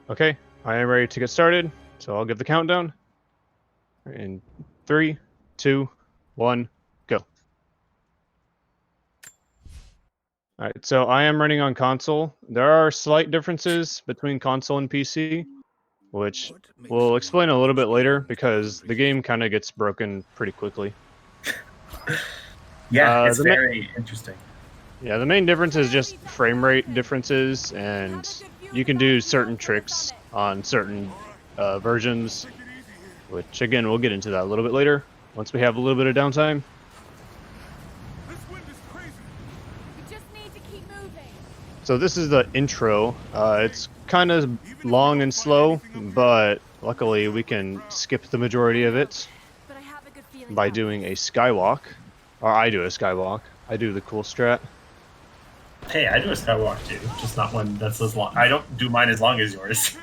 Okay, I am ready to get started, so I'll give the countdown. In 3, 2, 1, go. Alright, so I am running on console. There are slight differences between console and PC, which we'll explain a little bit later because the game kind of gets broken pretty quickly. Yeah, it's very interesting. Yeah, the main difference is just frame rate differences, and you can do certain tricks on certain versions, which again, we'll get into that a little bit later once we have a little bit of downtime. So this is the intro. It's kind of long and slow, but luckily we can skip the majority of it by doing a skywalk. Or I do a skywalk. I do the cool strat. Hey, I do a skywalk too, just not one that's as long. I don't do mine as long as yours.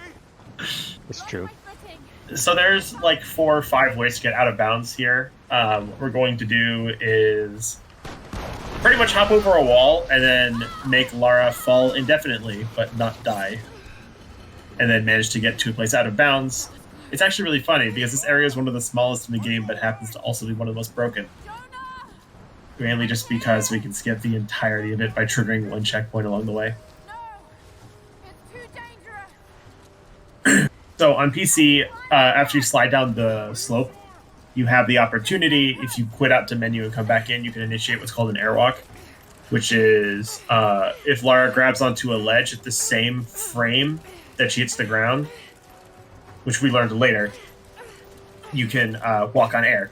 It's true. So there's like 4 or 5 ways to get out of bounds here. What we're going to do is pretty much hop over a wall and then make Lara fall indefinitely, but not die. And then manage to get to a place out of bounds. It's actually really funny because this area is one of the smallest in the game, but happens to also be one of the most broken. Mainly just because we can skip the entirety of it by triggering one checkpoint along the way. So on PC, after you slide down the slope, you have the opportunity, if you quit out to menu and come back in, you can initiate what's called an airwalk, which is if Lara grabs onto a ledge at the same frame that she hits the ground, which we learned later, you can walk on air.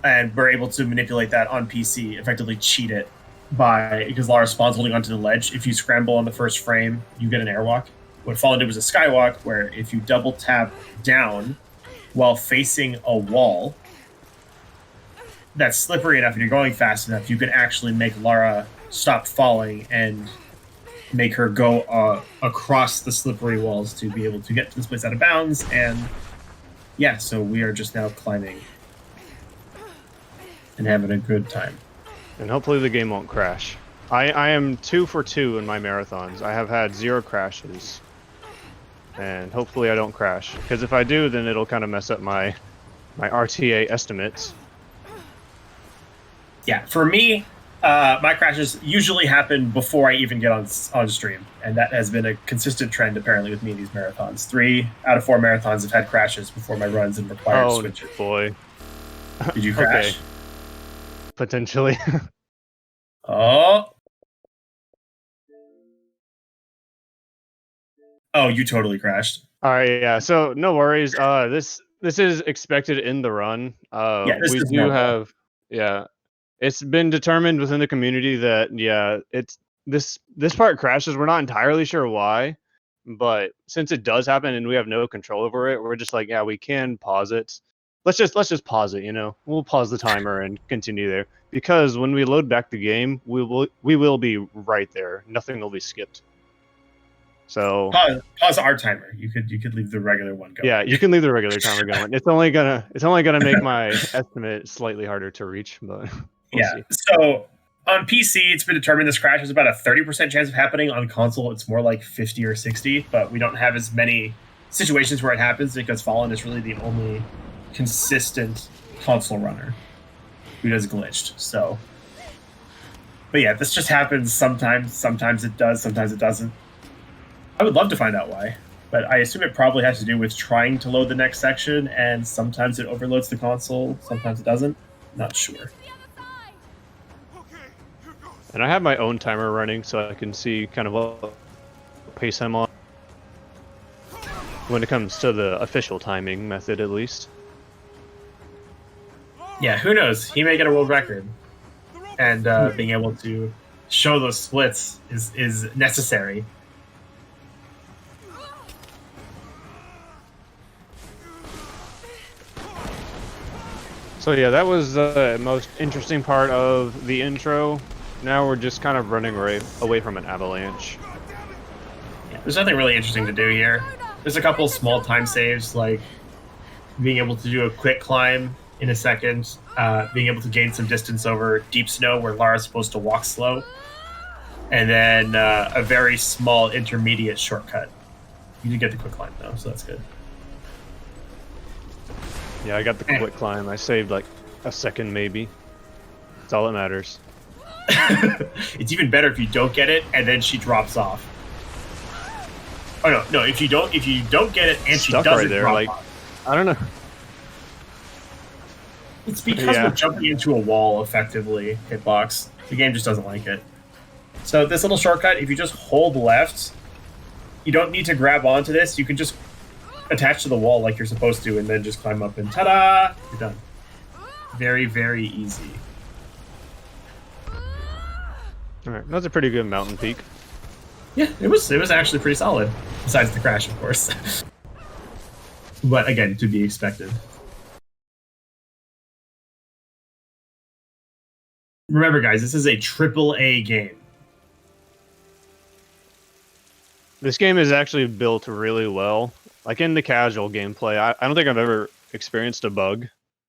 And we're able to manipulate that on PC, effectively cheat it because Lara spawns holding onto the ledge. If you scramble on the first frame, you get an airwalk. What Fallen did was a skywalk, where if you double tap down while facing a wall that's slippery enough and you're going fast enough, you can actually make Lara stop falling and make her go across the slippery walls to be able to get to this place out of bounds. And yeah, so we are just now climbing and having a good time. And hopefully the game won't crash. I am 2 for 2 in my marathons. I have had 0 crashes. And hopefully I don't crash. Because if I do, then it'll kind of mess up my RTA estimates. Yeah, for me, my crashes usually happen before I even get on stream. And that has been a consistent trend, apparently, with me in these marathons. 3 out of 4 marathons have had crashes before my runs and required switches. Oh, boy. Did you crash? Okay. Potentially. Oh, you totally crashed. All right, yeah. So no worries. This is expected in the run. We do have, yeah. It's been determined within the community that it's this part crashes. We're not entirely sure why, but since it does happen and we have no control over it, we're just like, yeah, we can pause it. Let's just pause it. We'll pause the timer and continue there, because when we load back the game, we will be right there. Nothing will be skipped. So pause our timer. You could leave the regular one going. Yeah, you can leave the regular timer going. It's only gonna make my estimate slightly harder to reach, but we'll see. So on PC, it's been determined this crash has about a 30% chance of happening. On console, it's more like 50 or 60, but we don't have as many situations where it happens because Fallen is really the only consistent console runner who does glitched. So, but yeah, this just happens sometimes. Sometimes it does, sometimes it doesn't. I would love to find out why, but I assume it probably has to do with trying to load the next section, and sometimes it overloads the console, sometimes it doesn't. Not sure. And I have my own timer running, so I can see kind of what pace I'm on when it comes to the official timing method, at least. Yeah, who knows? He may get a world record, and being able to show those splits is necessary. So yeah, that was the most interesting part of the intro. Now we're just kind of running away from an avalanche. Yeah, there's nothing really interesting to do here. There's a couple small time saves, like being able to do a quick climb in a second, being able to gain some distance over deep snow where Lara's supposed to walk slow, and then a very small intermediate shortcut. You did get the quick climb though, so that's good. Yeah, I got the quick climb. I saved like a second maybe. That's all that matters. It's even better if you don't get it and then she drops off. Oh no, if you don't get it and she doesn't drop off. I don't know. It's because we're jumping into a wall effectively, hitbox. The game just doesn't like it. So this little shortcut, if you just hold left, you don't need to grab onto this. You can just attach to the wall like you're supposed to and then just climb up and ta-da! You're done. Very, very easy. Alright, that's a pretty good mountain peak. Yeah, it was actually pretty solid. Besides the crash, of course. But again, to be expected. Remember, guys, this is a AAA game. This game is actually built really well. Like in the casual gameplay, I don't think I've ever experienced a bug,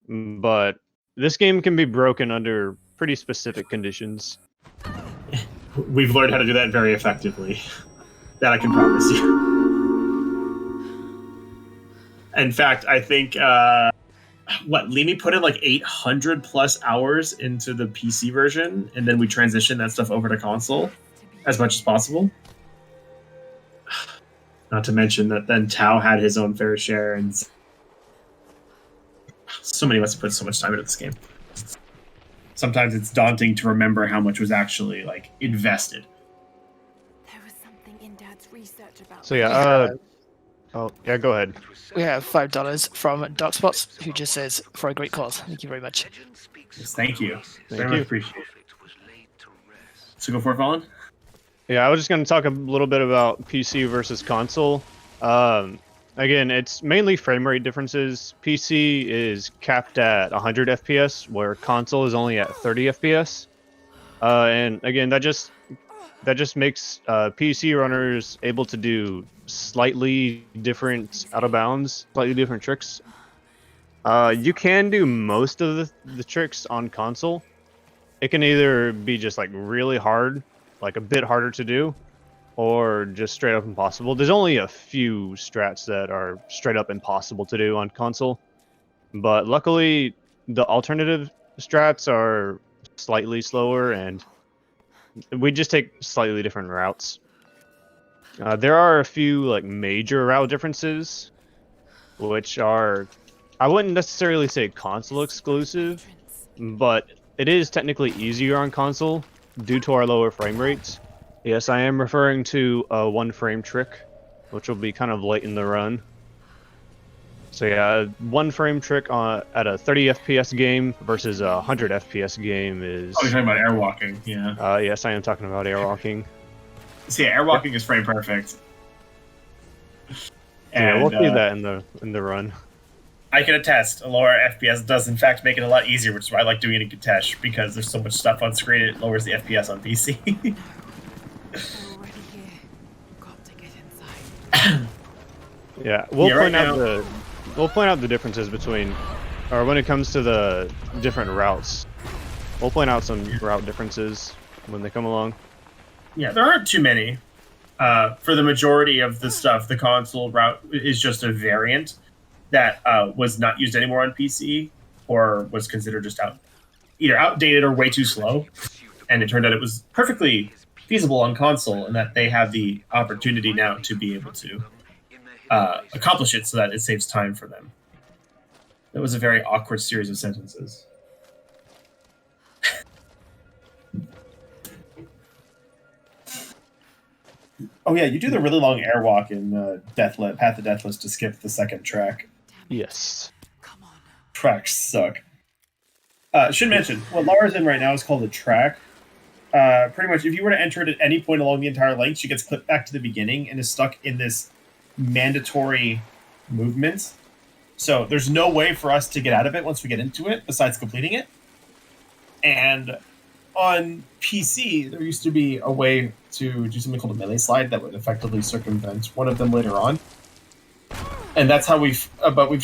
but this game can be broken under pretty specific conditions. We've learned how to do that very effectively. That I can promise you. In fact, I think, Limi put in like 800 plus hours into the PC version, and then we transitioned that stuff over to console as much as possible. Not to mention that then Tao had his own fair share, and somebody must have put so much time into this game. Sometimes it's daunting to remember how much was actually like invested. There was something in Dad's research about. So yeah, oh yeah, go ahead. We have $5 from Dark Spots, who just says, for a great cause. Thank you very much. Yes, thank you. Very much appreciate it. So go for it, Fallen. Yeah, I was just going to talk a little bit about PC versus console. Again, it's mainly frame rate differences. PC is capped at 100 FPS, where console is only at 30 FPS. And again, that just makes PC runners able to do slightly different out of bounds, slightly different tricks. You can do most of the tricks on console. It can either be just like really hard, like a bit harder to do, or just straight up impossible. There's only a few strats that are straight up impossible to do on console, but luckily the alternative strats are slightly slower, and we just take slightly different routes. There are a few like major route differences, which are, I wouldn't necessarily say console exclusive, but it is technically easier on console due to our lower frame rates. Yes, I am referring to a one frame trick, which will be kind of late in the run. So yeah, one frame trick at a 30 FPS game versus a 100 FPS game is... Oh, you're talking about airwalking, yeah. Yes, I am talking about airwalking. See, airwalking is frame perfect. And, yeah, we'll see that in the run. I can attest, a lower FPS does in fact make it a lot easier, which is why I like doing it in Katesh, because there's so much stuff on screen, it lowers the FPS on PC. Yeah, we'll point out the differences between, or when it comes to the different routes. We'll point out some route differences when they come along. Yeah, there aren't too many. For the majority of the stuff, the console route is just a variant that was not used anymore on PC, or was considered just either outdated or way too slow. And it turned out it was perfectly feasible on console, and that they have the opportunity now to be able to accomplish it so that it saves time for them. That was a very awkward series of sentences. Oh yeah, you do the really long airwalk in Path of Deathless to skip the second track. Yes. Come on. Tracks suck. Should mention, what Lara's in right now is called a track. Pretty much, if you were to enter it at any point along the entire length, she gets clipped back to the beginning and is stuck in this mandatory movement. So there's no way for us to get out of it once we get into it, besides completing it. And on PC, there used to be a way to do something called a melee slide that would effectively circumvent one of them later on. And that's how we've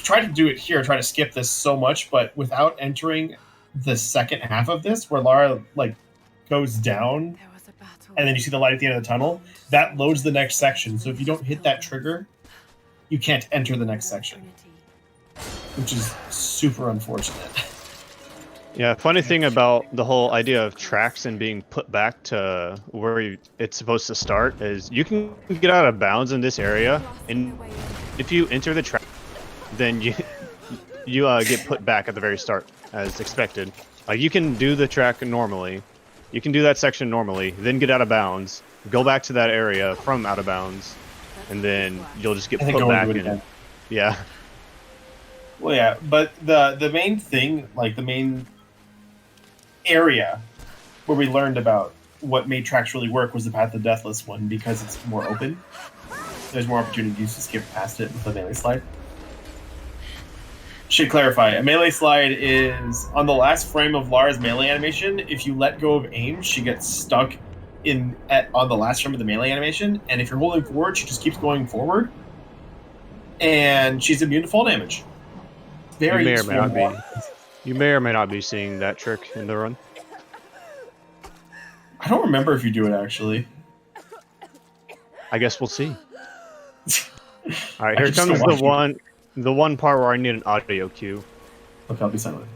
tried to do it here, try to skip this so much, but without entering the second half of this, where Lara like goes down, and then you see the light at the end of the tunnel, that loads the next section. So if you don't hit that trigger you can't enter the next section, which is super unfortunate. Yeah, funny thing about the whole idea of tracks and being put back to where it's supposed to start is you can get out of bounds in this area, and if you enter the track, then you get put back at the very start as expected. Like you can do the track normally, you can do that section normally, then get out of bounds, go back to that area from out of bounds, and then you'll just get put back in. Yeah. Well, yeah, but the main thing, like the main area where we learned about what made tracks really work was the Path of Deathless one, because it's more open. There's more opportunities to skip past it with the melee slide. Should clarify, a melee slide is on the last frame of Lara's melee animation. If you let go of aim, she gets stuck on the last frame of the melee animation, and if you're holding forward, she just keeps going forward, and she's immune to fall damage. Very useful. You may or may not be seeing that trick in the run. I don't remember if you do it, actually. I guess we'll see. Alright, here comes the one part where I need an audio cue. Okay, I'll be silent.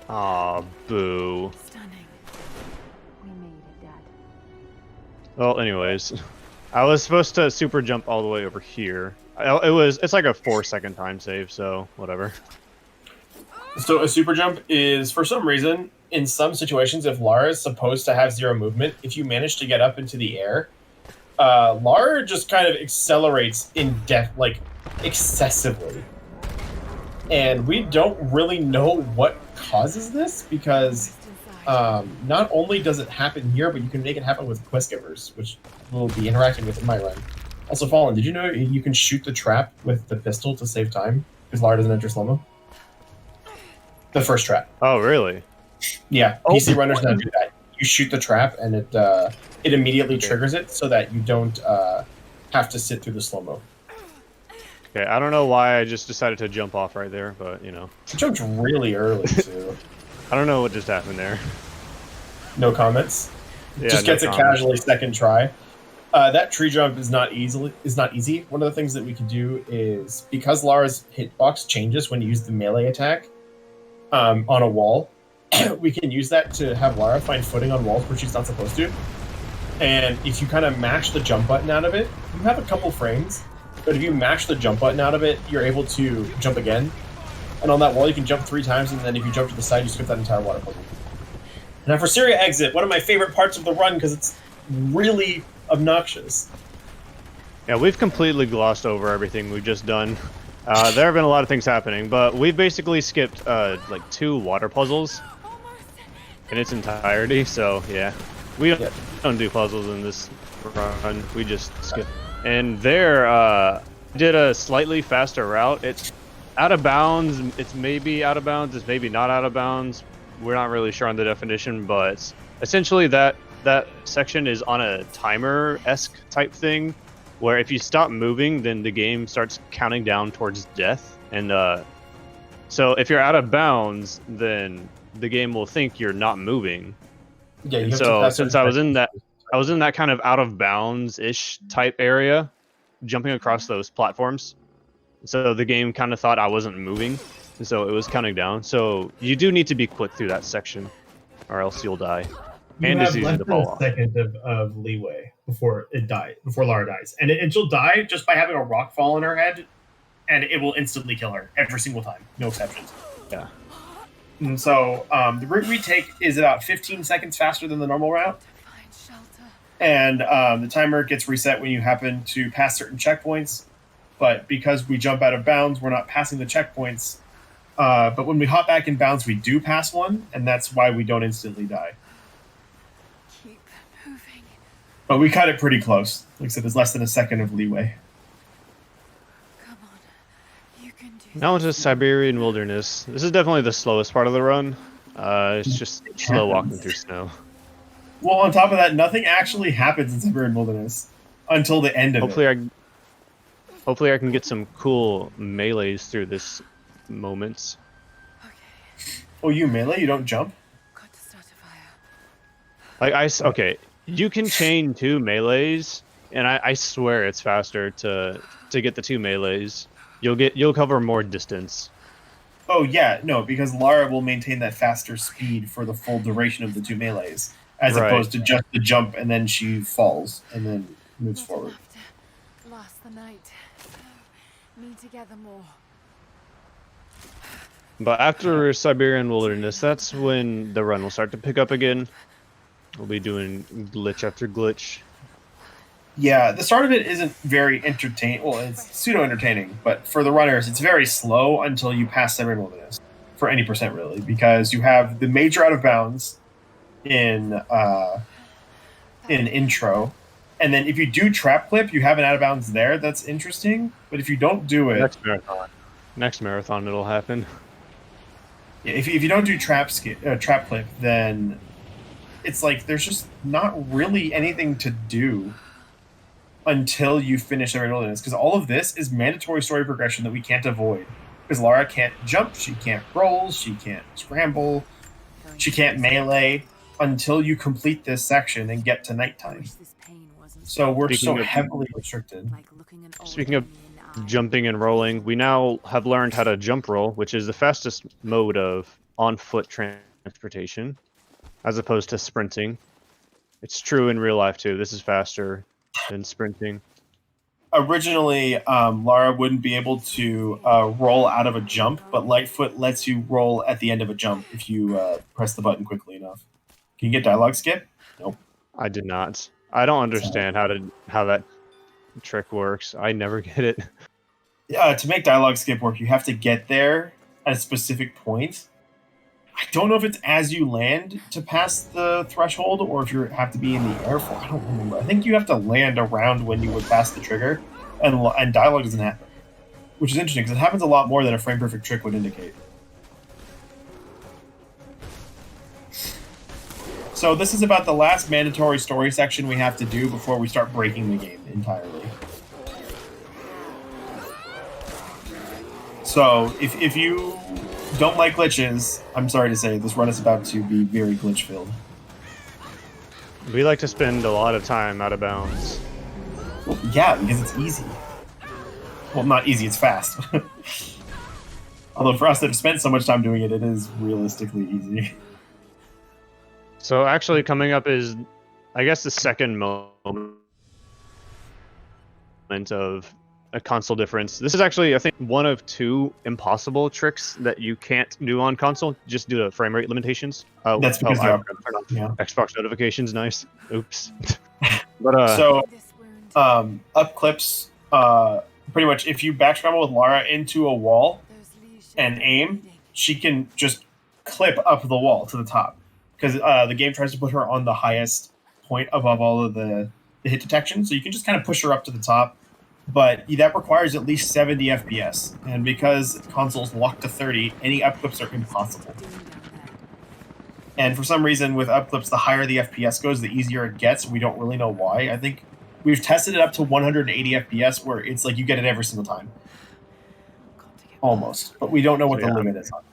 Aw, boo. Stunning. We made it, Dad. Well, anyways, I was supposed to super jump all the way over here. It's like a 4-second time save, so whatever. So a super jump is, for some reason, in some situations, if Lara is supposed to have 0 movement, if you manage to get up into the air, Lara just kind of accelerates in depth, like excessively. And we don't really know what causes this, because not only does it happen here, but you can make it happen with quest givers, which we'll be interacting with in my run. Also, Fallen, did you know you can shoot the trap with the pistol to save time? Because Lara doesn't enter slow-mo. The first trap. Oh, really? Yeah, PC runners now do that. You shoot the trap, and it immediately triggers it, so that you don't have to sit through the slow-mo. Okay, I don't know why I just decided to jump off right there, but, you know. You jumped really early, too. I don't know what just happened there. No comments? Yeah, just gets a casually second try. That tree jump is not easy. One of the things that we can do is, because Lara's hitbox changes when you use the melee attack on a wall, we can use that to have Lara find footing on walls where she's not supposed to. And if you kind of mash the jump button out of it, you have a couple frames, but if you mash the jump button out of it, you're able to jump again. And on that wall, you can jump 3 times, and then if you jump to the side, you skip that entire water puzzle. Now for Syria Exit, one of my favorite parts of the run, because it's really obnoxious. Yeah, we've completely glossed over everything we've just done. There have been a lot of things happening, but we've basically skipped like 2 water puzzles in its entirety, so yeah. We don't do puzzles in this run, we just skip. And there, did a slightly faster route. It's out of bounds, it's maybe out of bounds, it's maybe not out of bounds. We're not really sure on the definition, but essentially that section is on a timer-esque type thing, where if you stop moving, then the game starts counting down towards death. And so if you're out of bounds, then the game will think you're not moving. Yeah. And so since I was in that kind of out of bounds-ish type area, jumping across those platforms, so the game kind of thought I wasn't moving, and so it was counting down. So you do need to be quick through that section, or else you'll die. You have less than a second of leeway before Lara dies. And she'll die just by having a rock fall on her head, and it will instantly kill her every single time. No exceptions. Yeah. And so the route we take is about 15 seconds faster than the normal route. And the timer gets reset when you happen to pass certain checkpoints. But because we jump out of bounds, we're not passing the checkpoints. But when we hop back in bounds, we do pass one, and that's why we don't instantly die. Keep moving. But we cut it pretty close. Like I said, there's less than a second of leeway. Come on. You can do Now into Siberian wilderness. This is definitely the slowest part of the run. It's just slow walking through snow. Well, on top of that, nothing actually happens in Siberian wilderness until the end of it. Hopefully I can get some cool melees through this moments. Okay. Oh, you melee? You don't jump? Got to start a fire. Okay, you can chain 2 melees, and I swear it's faster to get the 2 melees. You'll cover more distance. Oh yeah, no, because Lara will maintain that faster speed for the full duration of the 2 melees, as opposed to just the jump and then she falls and then moves forward. Last the night. Me together more. But after Siberian Wilderness, that's when the run will start to pick up again. We'll be doing glitch after glitch. Yeah, the start of it isn't very entertaining. Well, it's pseudo-entertaining, but for the runners, it's very slow until you pass Siberian Wilderness, for any percent really, because you have the major out of bounds in intro, and then if you do trap clip, you have an out of bounds there. That's interesting, but if you don't do it, next marathon it'll happen. Yeah, if you don't do trap clip, then it's like there's just not really anything to do until you finish Siberian Wilderness, because all of this is mandatory story progression that we can't avoid. Because Lara can't jump, she can't roll, she can't scramble, she can't melee until you complete this section and get to nighttime. So we're so heavily restricted. Speaking of jumping and rolling, we now have learned how to jump roll, which is the fastest mode of on-foot transportation, as opposed to sprinting. It's true in real life too. This is faster than sprinting. Originally, Lara wouldn't be able to roll out of a jump, but Lightfoot lets you roll at the end of a jump if you press the button quickly enough. Can you get dialogue skip? Nope. I did not. I don't understand how that trick works. I never get it. To make dialogue skip work, you have to get there at a specific point. I don't know if it's as you land to pass the threshold, or if you have to be in the air for. I don't remember. I think you have to land around when you would pass the trigger, and dialogue doesn't happen, which is interesting because it happens a lot more than a frame perfect trick would indicate. So this is about the last mandatory story section we have to do before we start breaking the game entirely. So if you don't like glitches, I'm sorry to say, this run is about to be very glitch filled. We like to spend a lot of time out of bounds. Well, yeah, because it's easy. Well, not easy, it's fast. Although for us that have spent so much time doing it, it is realistically easy. So actually coming up is, I guess, the second moment of a console difference. This is actually, I think, one of 2 impossible tricks that you can't do on console, just due to frame rate limitations. That's because I turn on Xbox notifications. Nice. Oops. But up clips. Pretty much, if you back scramble with Lara into a wall and aim, she can just clip up the wall to the top, because the game tries to put her on the highest point above all of the hit detection. So you can just kind of push her up to the top. But that requires at least 70 FPS, and because consoles lock to 30, any upclips are impossible. And for some reason, with upclips, the higher the FPS goes, the easier it gets. We don't really know why. I think we've tested it up to 180 FPS, where it's like you get it every single time. Almost. But we don't know what the limit is on it.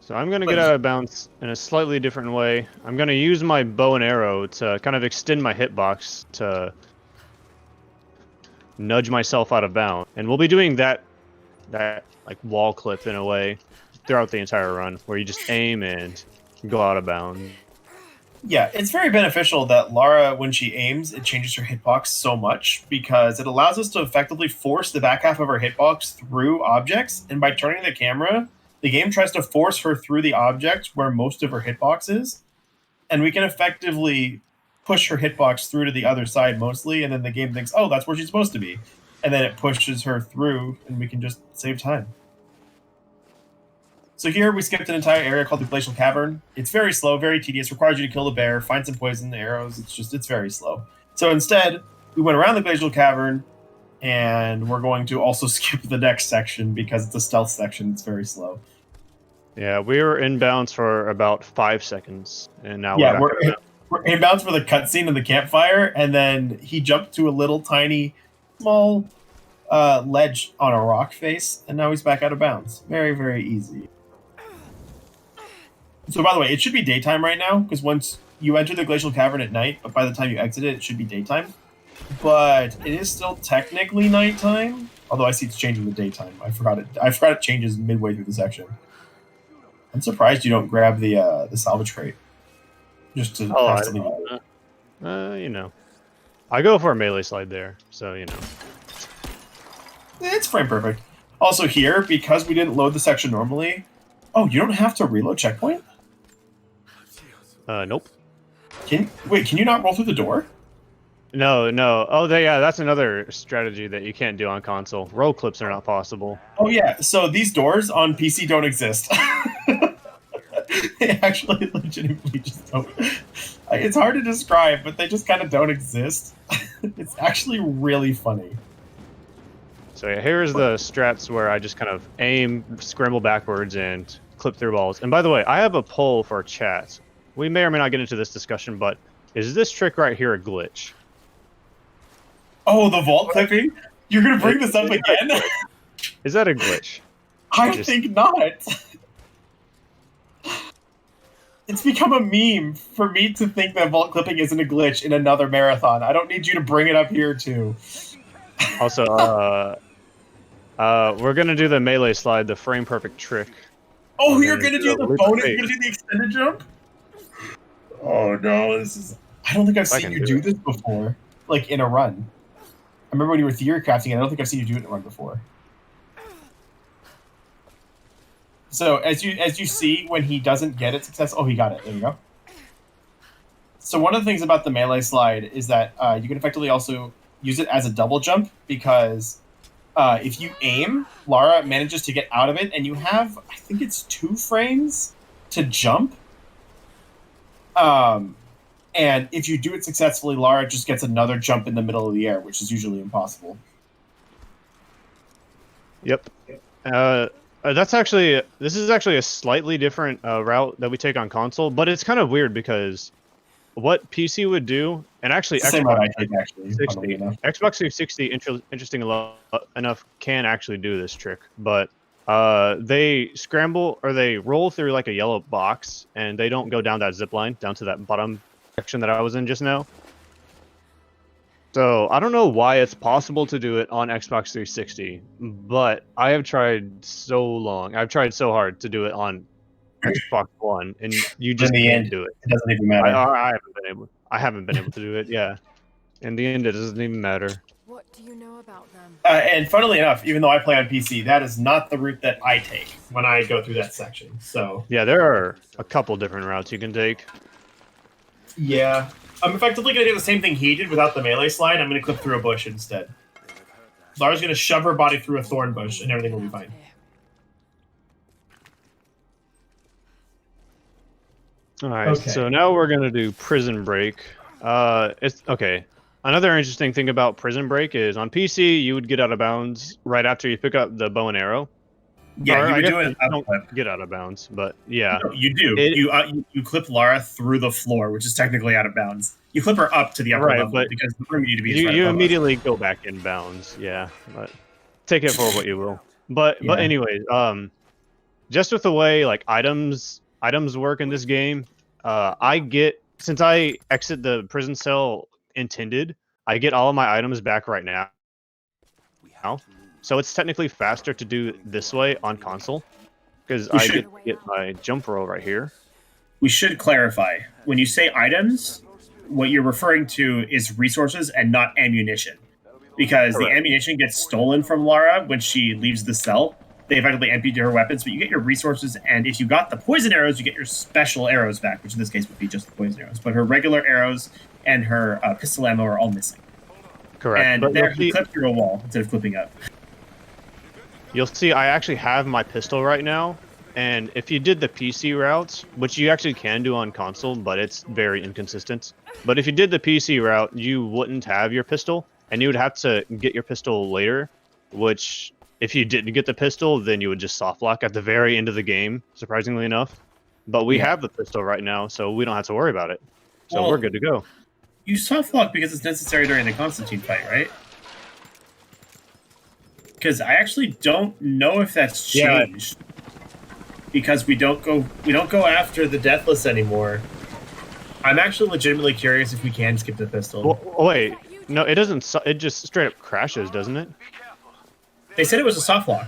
So I'm going to get out of bounds in a slightly different way. I'm going to use my bow and arrow to kind of extend my hitbox to nudge myself out of bounds, and we'll be doing that like wall clip in a way throughout the entire run, where you just aim and go out of bounds. Yeah, it's very beneficial that Lara, when she aims, it changes her hitbox so much, because it allows us to effectively force the back half of her hitbox through objects, and by turning the camera, the game tries to force her through the object where most of her hitbox is, and we can effectively push her hitbox through to the other side mostly, and then the game thinks, oh, that's where she's supposed to be. And then it pushes her through, and we can just save time. So here we skipped an entire area called the Glacial Cavern. It's very slow, very tedious, requires you to kill the bear, find some poison, arrows. It's very slow. So instead, we went around the Glacial Cavern, and we're going to also skip the next section because it's a stealth section. It's very slow. Yeah, we were inbounds for about 5 seconds, and now we're inbounds for the cutscene in the campfire, and then he jumped to a little tiny, small ledge on a rock face, and now he's back out of bounds. Very, very easy. So, by the way, it should be daytime right now, because once you enter the Glacial Cavern at night, but by the time you exit it, it should be daytime. but it is still technically nighttime. Although I see it's changing the daytime. I forgot it changes midway through the section. I'm surprised you don't grab the salvage crate. Just to have something to do. You know. I go for a melee slide there, so you know. It's frame perfect. Also here, because we didn't load the section normally. Oh, you don't have to reload checkpoint? Nope. Can you not roll through the door? No. Oh, that's another strategy that you can't do on console. Roll clips are not possible. Oh yeah, so these doors on PC don't exist. They actually legitimately just don't. It's hard to describe, but they just kind of don't exist. It's actually really funny. So yeah, here's the strats where I just kind of aim, scramble backwards, and clip through walls. And by the way, I have a poll for chat. We may or may not get into this discussion, but is this trick right here a glitch? Oh, the vault clipping? You're gonna bring this up again? Is that a glitch? I think not. It's become a meme for me to think that vault clipping isn't a glitch in another marathon. I don't need you to bring it up here too. Also, we're gonna do the melee slide, the frame perfect trick. Oh, you're gonna do the bonus? You're gonna do the extended jump? Oh no, this is. I don't think I've seen you do this before, like in a run. I remember when you were theory crafting, and I don't think I've seen you do it in a run before. So as you see, when he doesn't get it success, oh, he got it. There you go. So one of the things about the melee slide is that you can effectively also use it as a double jump, because if you aim, Lara manages to get out of it, and you have, I think it's 2 frames to jump. And if you do it successfully, Lara just gets another jump in the middle of the air, which is usually impossible. Yep. This is actually a slightly different route that we take on console, but it's kind of weird because what PC would do, and actually Xbox 360, interesting enough, can actually do this trick, but they scramble or they roll through like a yellow box, and they don't go down that zip line down to that bottom section that I was in just now. So I don't know why it's possible to do it on Xbox 360, but I have tried so long. I've tried so hard to do it on Xbox One, and you just can't do it. It doesn't even matter. I haven't been able to do it. Yeah, in the end, it doesn't even matter. What do you know about them? And funnily enough, even though I play on PC, that is not the route that I take when I go through that section. So yeah, there are a couple different routes you can take. Yeah, I'm effectively going to do the same thing he did without the melee slide. I'm going to clip through a bush instead. Lara's going to shove her body through a thorn bush, and everything will be fine. All right, so now we're going to do Prison Break. It's okay. Another interesting thing about Prison Break is on PC, you would get out of bounds right after you pick up the bow and arrow. Yeah, you would do it. Don't get out of bounds, but yeah, no, you do. You clip Lara through the floor, which is technically out of bounds. You clip her up to the upper level but because the room you need to be. You immediately go back in bounds. Yeah, but take it for what you will. But anyways, just with the way like items work in this game, since I exit the prison cell intended, I get all of my items back right now. So it's technically faster to do this way on console, because I get my jump roll right here. We should clarify. When you say items, what you're referring to is resources and not ammunition. Because the ammunition gets stolen from Lara when she leaves the cell. They effectively emptied her weapons, but you get your resources, and if you got the poison arrows, you get your special arrows back, which in this case would be just the poison arrows. But her regular arrows and her pistol ammo are all missing. Correct. And there he clipped through a wall instead of clipping up. You'll see I actually have my pistol right now, and if you did the PC routes, which you actually can do on console, but it's very inconsistent. But if you did the PC route, you wouldn't have your pistol, and you would have to get your pistol later, which if you didn't get the pistol, then you would just soft lock at the very end of the game, surprisingly enough. But we have the pistol right now, so we don't have to worry about it. So we're good to go. You soft lock because it's necessary during the Constantine fight, right? Because I actually don't know if that's changed. Because we don't go after the Deathless anymore. I'm actually legitimately curious if we can skip the pistol. Wait, No, it doesn't. It just straight up crashes, doesn't it? They said it was a soft lock.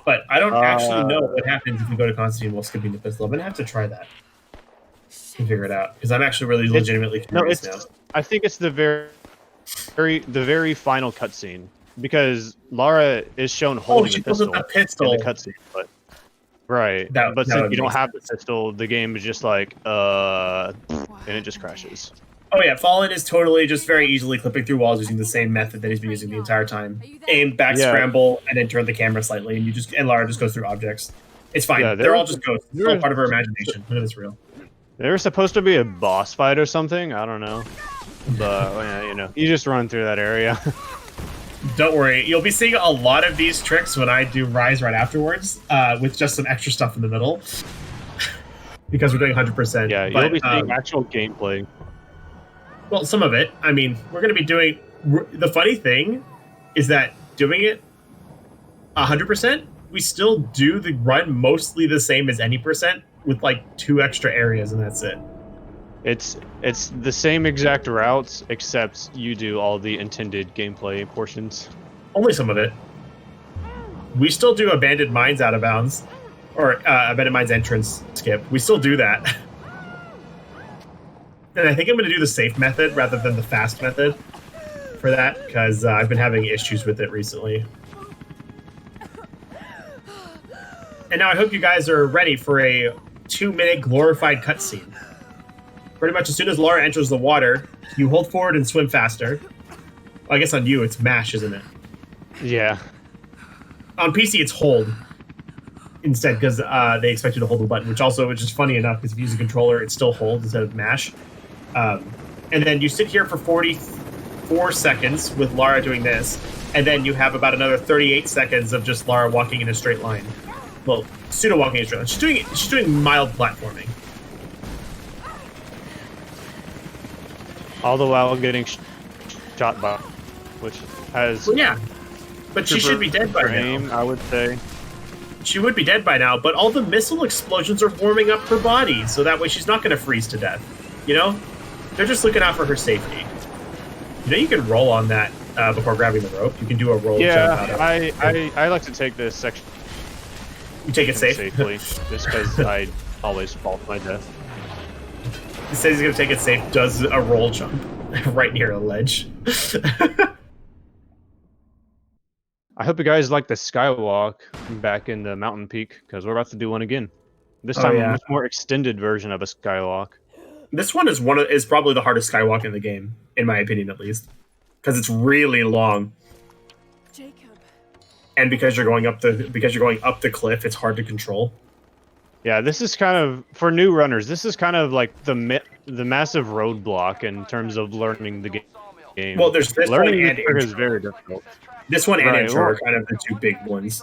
But I don't actually know what happens if you go to Constantine while skipping the pistol. I'm going to have to try that to figure it out. Because I'm actually really legitimately curious now. I think it's the very final cutscene. Because Lara is shown holding the pistol in the cutscene. But, right. But since you don't have the pistol, the game is just like, and it just crashes. Oh yeah, Fallen is totally just very easily clipping through walls using the same method that he's been using the entire time. Aim, back scramble, and then turn the camera slightly, and Lara just goes through objects. It's fine. Yeah, they're all just ghosts. It's all part of her imagination. None of it's real. There's supposed to be a boss fight or something. I don't know, but yeah, you just run through that area. Don't worry, you'll be seeing a lot of these tricks when I do Rise right afterwards, with just some extra stuff in the middle, because we're doing 100%. Yeah, you'll be seeing actual gameplay. Well, some of it. I mean, we're going to be doing... The funny thing is that doing it 100%, we still do the run mostly the same as any percent with like 2 extra areas, and that's it. It's the same exact routes, except you do all the intended gameplay portions. Only some of it. We still do Abandoned Mines out of bounds, or Abandoned Mines entrance skip. We still do that. And I think I'm going to do the safe method rather than the fast method for that, because I've been having issues with it recently. And now I hope you guys are ready for a 2-minute glorified cutscene. Pretty much as soon as Lara enters the water, you hold forward and swim faster. Well, I guess on you it's mash, isn't it? Yeah. On PC it's hold instead, because they expect you to hold the button, which is funny enough, because if you use a controller, it's still hold instead of mash. And then you sit here for 44 seconds with Lara doing this, and then you have about another 38 seconds of just Lara walking in a straight line. Well, pseudo walking in a straight line. She's doing mild platforming. All the while getting shot by, which has... Well, yeah, but she should be dead by now. I would say. She would be dead by now, but all the missile explosions are warming up her body, so that way she's not going to freeze to death. You know? They're just looking out for her safety. You know, you can roll on that before grabbing the rope. You can do a roll jump out of it. I like to take this section. You take it safely, just because I always fall to my death. He says he's going to take it safe, does a roll jump right near a ledge. I hope you guys like the skywalk back in the mountain peak, because we're about to do one again. This time a much more extended version of a skywalk. This one is probably the hardest skywalk in the game, in my opinion at least, because it's really long. Jacob. And because you're going up the cliff, it's hard to control. Yeah, this is kind of, for new runners, this is kind of like the massive roadblock in terms of learning the game. Well, there's this learning one and intro is very difficult. This one and intro are kind of the 2 big ones.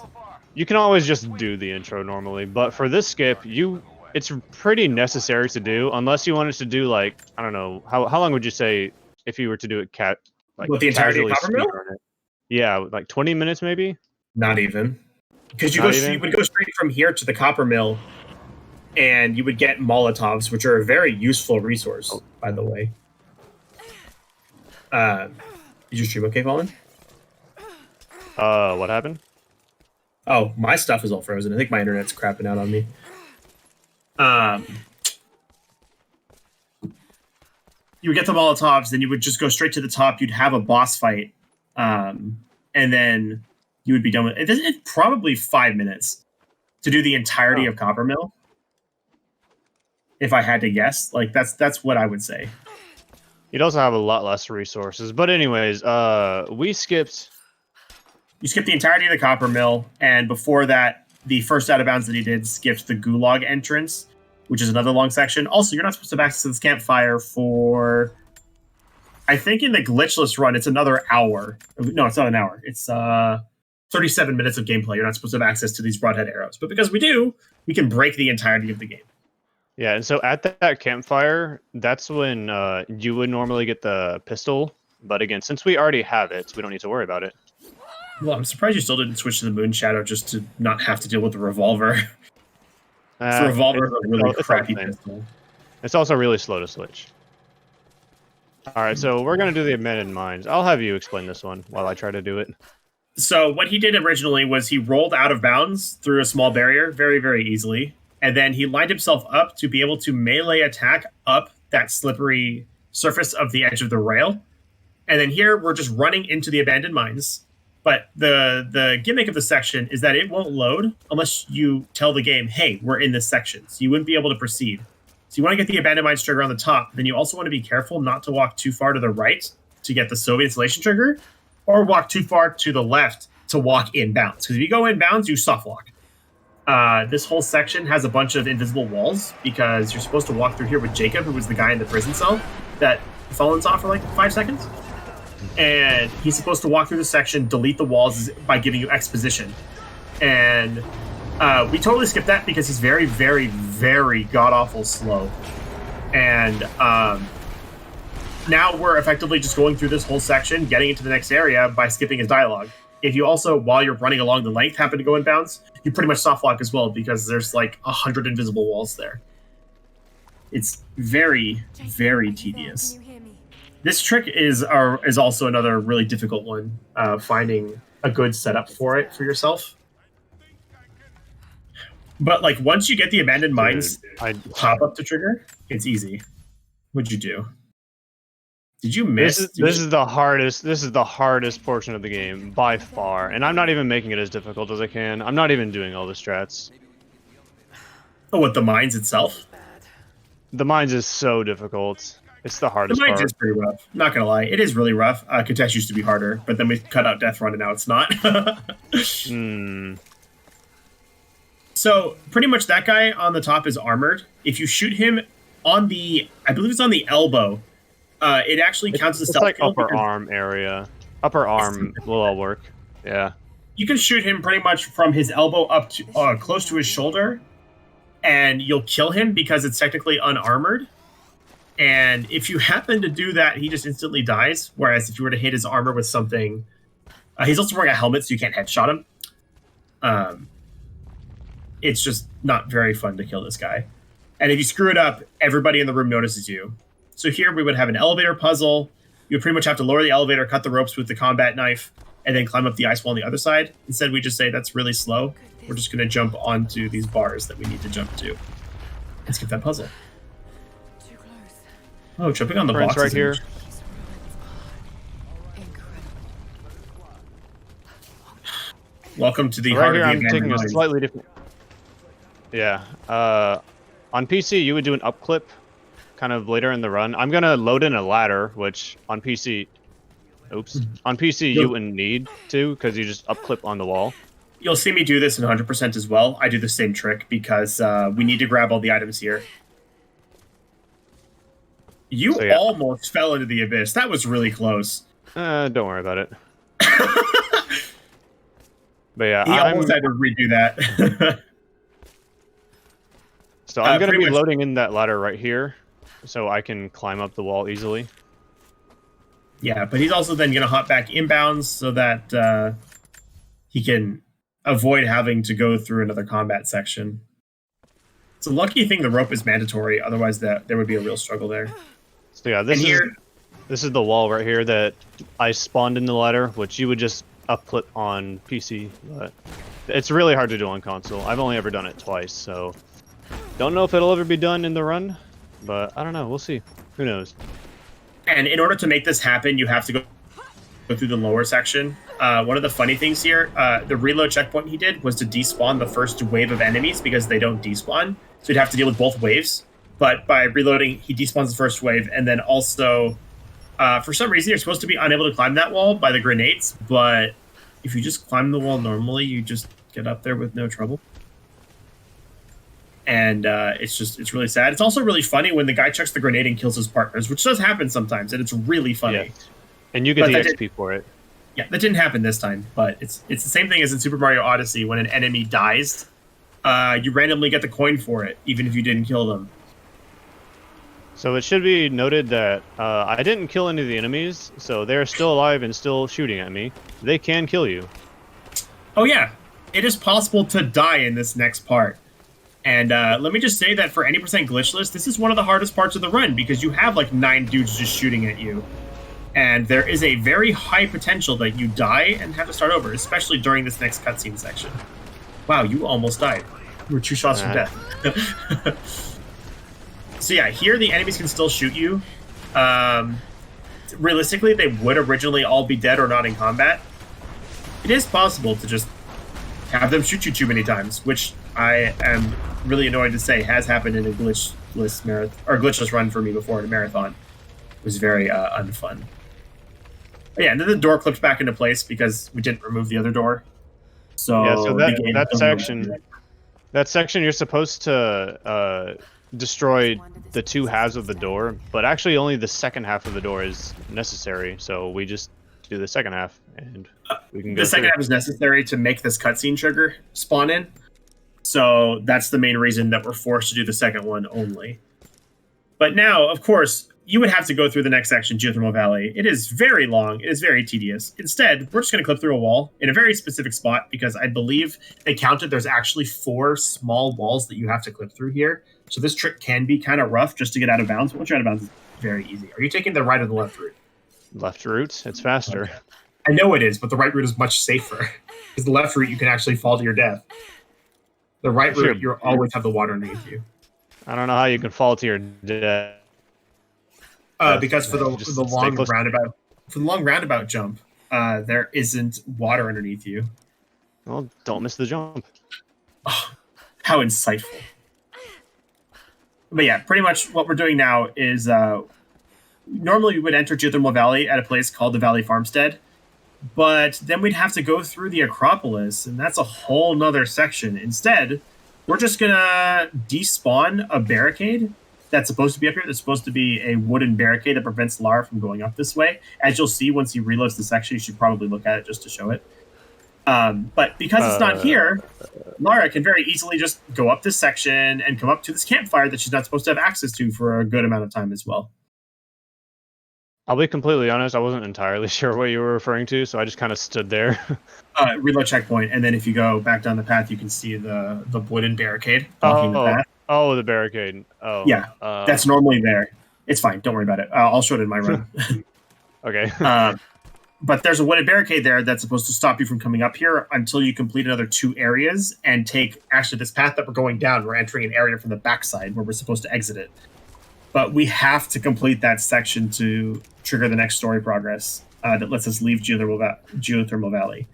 You can always just do the intro normally, but for this skip, it's pretty necessary to do, unless you wanted to do, like, I don't know, how long would you say if you were to do it with the entirety of Coppermill? Yeah, like 20 minutes maybe? Not even. Because you would go straight from here to the Coppermill, and you would get Molotovs, which are a very useful resource, by the way. Is your stream okay, Fallen? What happened? Oh, my stuff is all frozen. I think my internet's crapping out on me. You would get the Molotovs, then you would just go straight to the top. You'd have a boss fight, and then you would be done with it. It's probably 5 minutes to do the entirety of Coppermill. If I had to guess, like that's what I would say. You'd also have a lot less resources, but anyways, we skipped. You skipped the entirety of the Coppermill, and before that, the first out of bounds that he did skipped the Gulag entrance, which is another long section. Also, you're not supposed to have access to this campfire for... I think in the glitchless run, it's another hour. No, it's not an hour. It's 37 minutes of gameplay. You're not supposed to have access to these broadhead arrows. But because we do, we can break the entirety of the game. Yeah, and so at that campfire, that's when you would normally get the pistol. But again, since we already have it, we don't need to worry about it. Well, I'm surprised you still didn't switch to the Moon Shadow just to not have to deal with the revolver. The revolver is a really crappy pistol. It's also really slow to switch. All right, so we're gonna do the abandoned mines. I'll have you explain this one while I try to do it. So what he did originally was he rolled out of bounds through a small barrier very, very easily. And then he lined himself up to be able to melee attack up that slippery surface of the edge of the rail. And then here we're just running into the abandoned mines. But the gimmick of the section is that it won't load unless you tell the game, hey, we're in this section. So you wouldn't be able to proceed. So you want to get the abandoned mines trigger on the top. Then you also want to be careful not to walk too far to the right to get the Soviet installation trigger, or walk too far to the left to walk inbounds. Because if you go inbounds, you soft lock. This whole section has a bunch of invisible walls because you're supposed to walk through here with Jacob, who was the guy in the prison cell that Fallen saw for like 5 seconds. And he's supposed to walk through the section, delete the walls by giving you exposition. And we totally skipped that because he's very, very, very god-awful slow. And now we're effectively just going through this whole section, getting into the next area by skipping his dialogue. If you also, while you're running along the length, happen to go inbounds, you pretty much soft lock as well because there's like 100 invisible walls there. It's very, very tedious. This trick is also another really difficult one, finding a good setup for it for yourself. But like once you get the abandoned mines pop up to trigger, it's easy. What'd you do? Did you miss? This is the hardest. This is the hardest portion of the game by far, and I'm not even making it as difficult as I can. I'm not even doing all the strats. Oh, what, the mines itself? The mines is so difficult. It's the hardest part. The mines part. is pretty rough. Not gonna lie, it is really rough. Contest used to be harder, but then we cut out Death Run, and now it's not. So pretty much that guy on the top is armored. If you shoot him on the, I believe it's on the elbow, it actually counts as stealth. It's like upper arm area. Upper arm will all work. Yeah. You can shoot him pretty much from his elbow up to close to his shoulder, and you'll kill him because it's technically unarmored. And if you happen to do that, he just instantly dies. Whereas if you were to hit his armor with something, he's also wearing a helmet, so you can't headshot him. It's just not very fun to kill this guy. And if you screw it up, everybody in the room notices you. So here we would have an elevator puzzle. You would pretty much have to lower the elevator, cut the ropes with the combat knife, and then climb up the ice wall on the other side. Instead, we just say that's really slow. We're just going to jump onto these bars that we need to jump to and skip that puzzle. Too close. Oh, jumping on the box right here. Welcome to the right heart here, of the I'm taking a mine. slightly different. Yeah. On PC, you would do an up clip kind of later in the run. I'm going to load in a ladder, which on PC... Oops. On PC, you wouldn't need to, because you just up clip on the wall. You'll see me do this in 100% as well. I do the same trick because we need to grab all the items here. You almost fell into the abyss. That was really close. Don't worry about it. But yeah, he almost had to redo that. So I'm going to be loading in that ladder right here, so I can climb up the wall easily. Yeah, but he's also then going to hop back inbounds so that he can avoid having to go through another combat section. It's a lucky thing the rope is mandatory, otherwise there would be a real struggle there. So yeah, this is the wall right here that I spawned in the ladder, which you would just up clip on PC, but it's really hard to do on console. I've only ever done it twice, so don't know if it'll ever be done in the run, but I don't know. We'll see. Who knows? And in order to make this happen, you have to go through the lower section. One of the funny things here, the reload checkpoint he did was to despawn the first wave of enemies because they don't despawn. So you'd have to deal with both waves. But by reloading, he despawns the first wave. And then also, for some reason, you're supposed to be unable to climb that wall by the grenades. But if you just climb the wall normally, you just get up there with no trouble. And it's really sad. It's also really funny when the guy chucks the grenade and kills his partners, which does happen sometimes, and it's really funny. Yeah. And you get the XP for it. Yeah, that didn't happen this time, but it's the same thing as in Super Mario Odyssey. When an enemy dies, you randomly get the coin for it, even if you didn't kill them. So it should be noted that I didn't kill any of the enemies, so they're still alive and still shooting at me. They can kill you. Oh yeah, it is possible to die in this next part. And let me just say that for any percent glitchless, this is one of the hardest parts of the run because you have like 9 dudes just shooting at you. And there is a very high potential that you die and have to start over, especially during this next cutscene section. Wow, you almost died. You were 2 shots from death. So yeah, here the enemies can still shoot you. Realistically, they would originally all be dead or not in combat. It is possible to just have them shoot you too many times, which I am really annoyed to say has happened in a glitchless marathon or glitchless run for me before in a marathon. It was very unfun. But yeah, and then the door clipped back into place because we didn't remove the other door. So yeah, so that section you're supposed to destroy the 2 halves of the door, but actually only the second half of the door is necessary. So we just do the second half, and we can go. The second half is necessary to make this cutscene trigger spawn in. So that's the main reason that we're forced to do the second one only. But now, of course, you would have to go through the next section, Geothermal Valley. It is very long. It is very tedious. Instead, we're just going to clip through a wall in a very specific spot because I believe they counted there's actually 4 small walls that you have to clip through here. So this trick can be kind of rough just to get out of bounds. Once you're out of bounds, it's very easy. Are you taking the right or the left route? Left route. It's faster. Okay. I know it is, but the right route is much safer. Because the left route, you can actually fall to your death. The right route, you always have the water underneath you. I don't know how you can fall to your death. Because for the long roundabout jump, there isn't water underneath you. Well, don't miss the jump. Oh, how insightful. But yeah, pretty much what we're doing now is normally we would enter Geothermal Valley at a place called the Valley Farmstead, but then we'd have to go through the Acropolis, and that's a whole nother section. Instead, we're just gonna despawn a barricade that's supposed to be up here. That's supposed to be a wooden barricade that prevents Lara from going up this way. As you'll see once he reloads the section, you should probably look at it just to show it. But because it's not here, Lara can very easily just go up this section and come up to this campfire that she's not supposed to have access to for a good amount of time as well. I'll be completely honest, I wasn't entirely sure what you were referring to, so I just kind of stood there. Reload checkpoint, and then if you go back down the path, you can see the wooden barricade blocking the path. Oh, the barricade. Oh, yeah, that's normally there. It's fine. Don't worry about it. I'll show it in my run. Okay. But there's a wooden barricade there that's supposed to stop you from coming up here until you complete another 2 areas and take actually this path that we're going down. We're entering an area from the backside where we're supposed to exit it. But we have to complete that section to trigger the next story progress that lets us leave Geothermal Valley.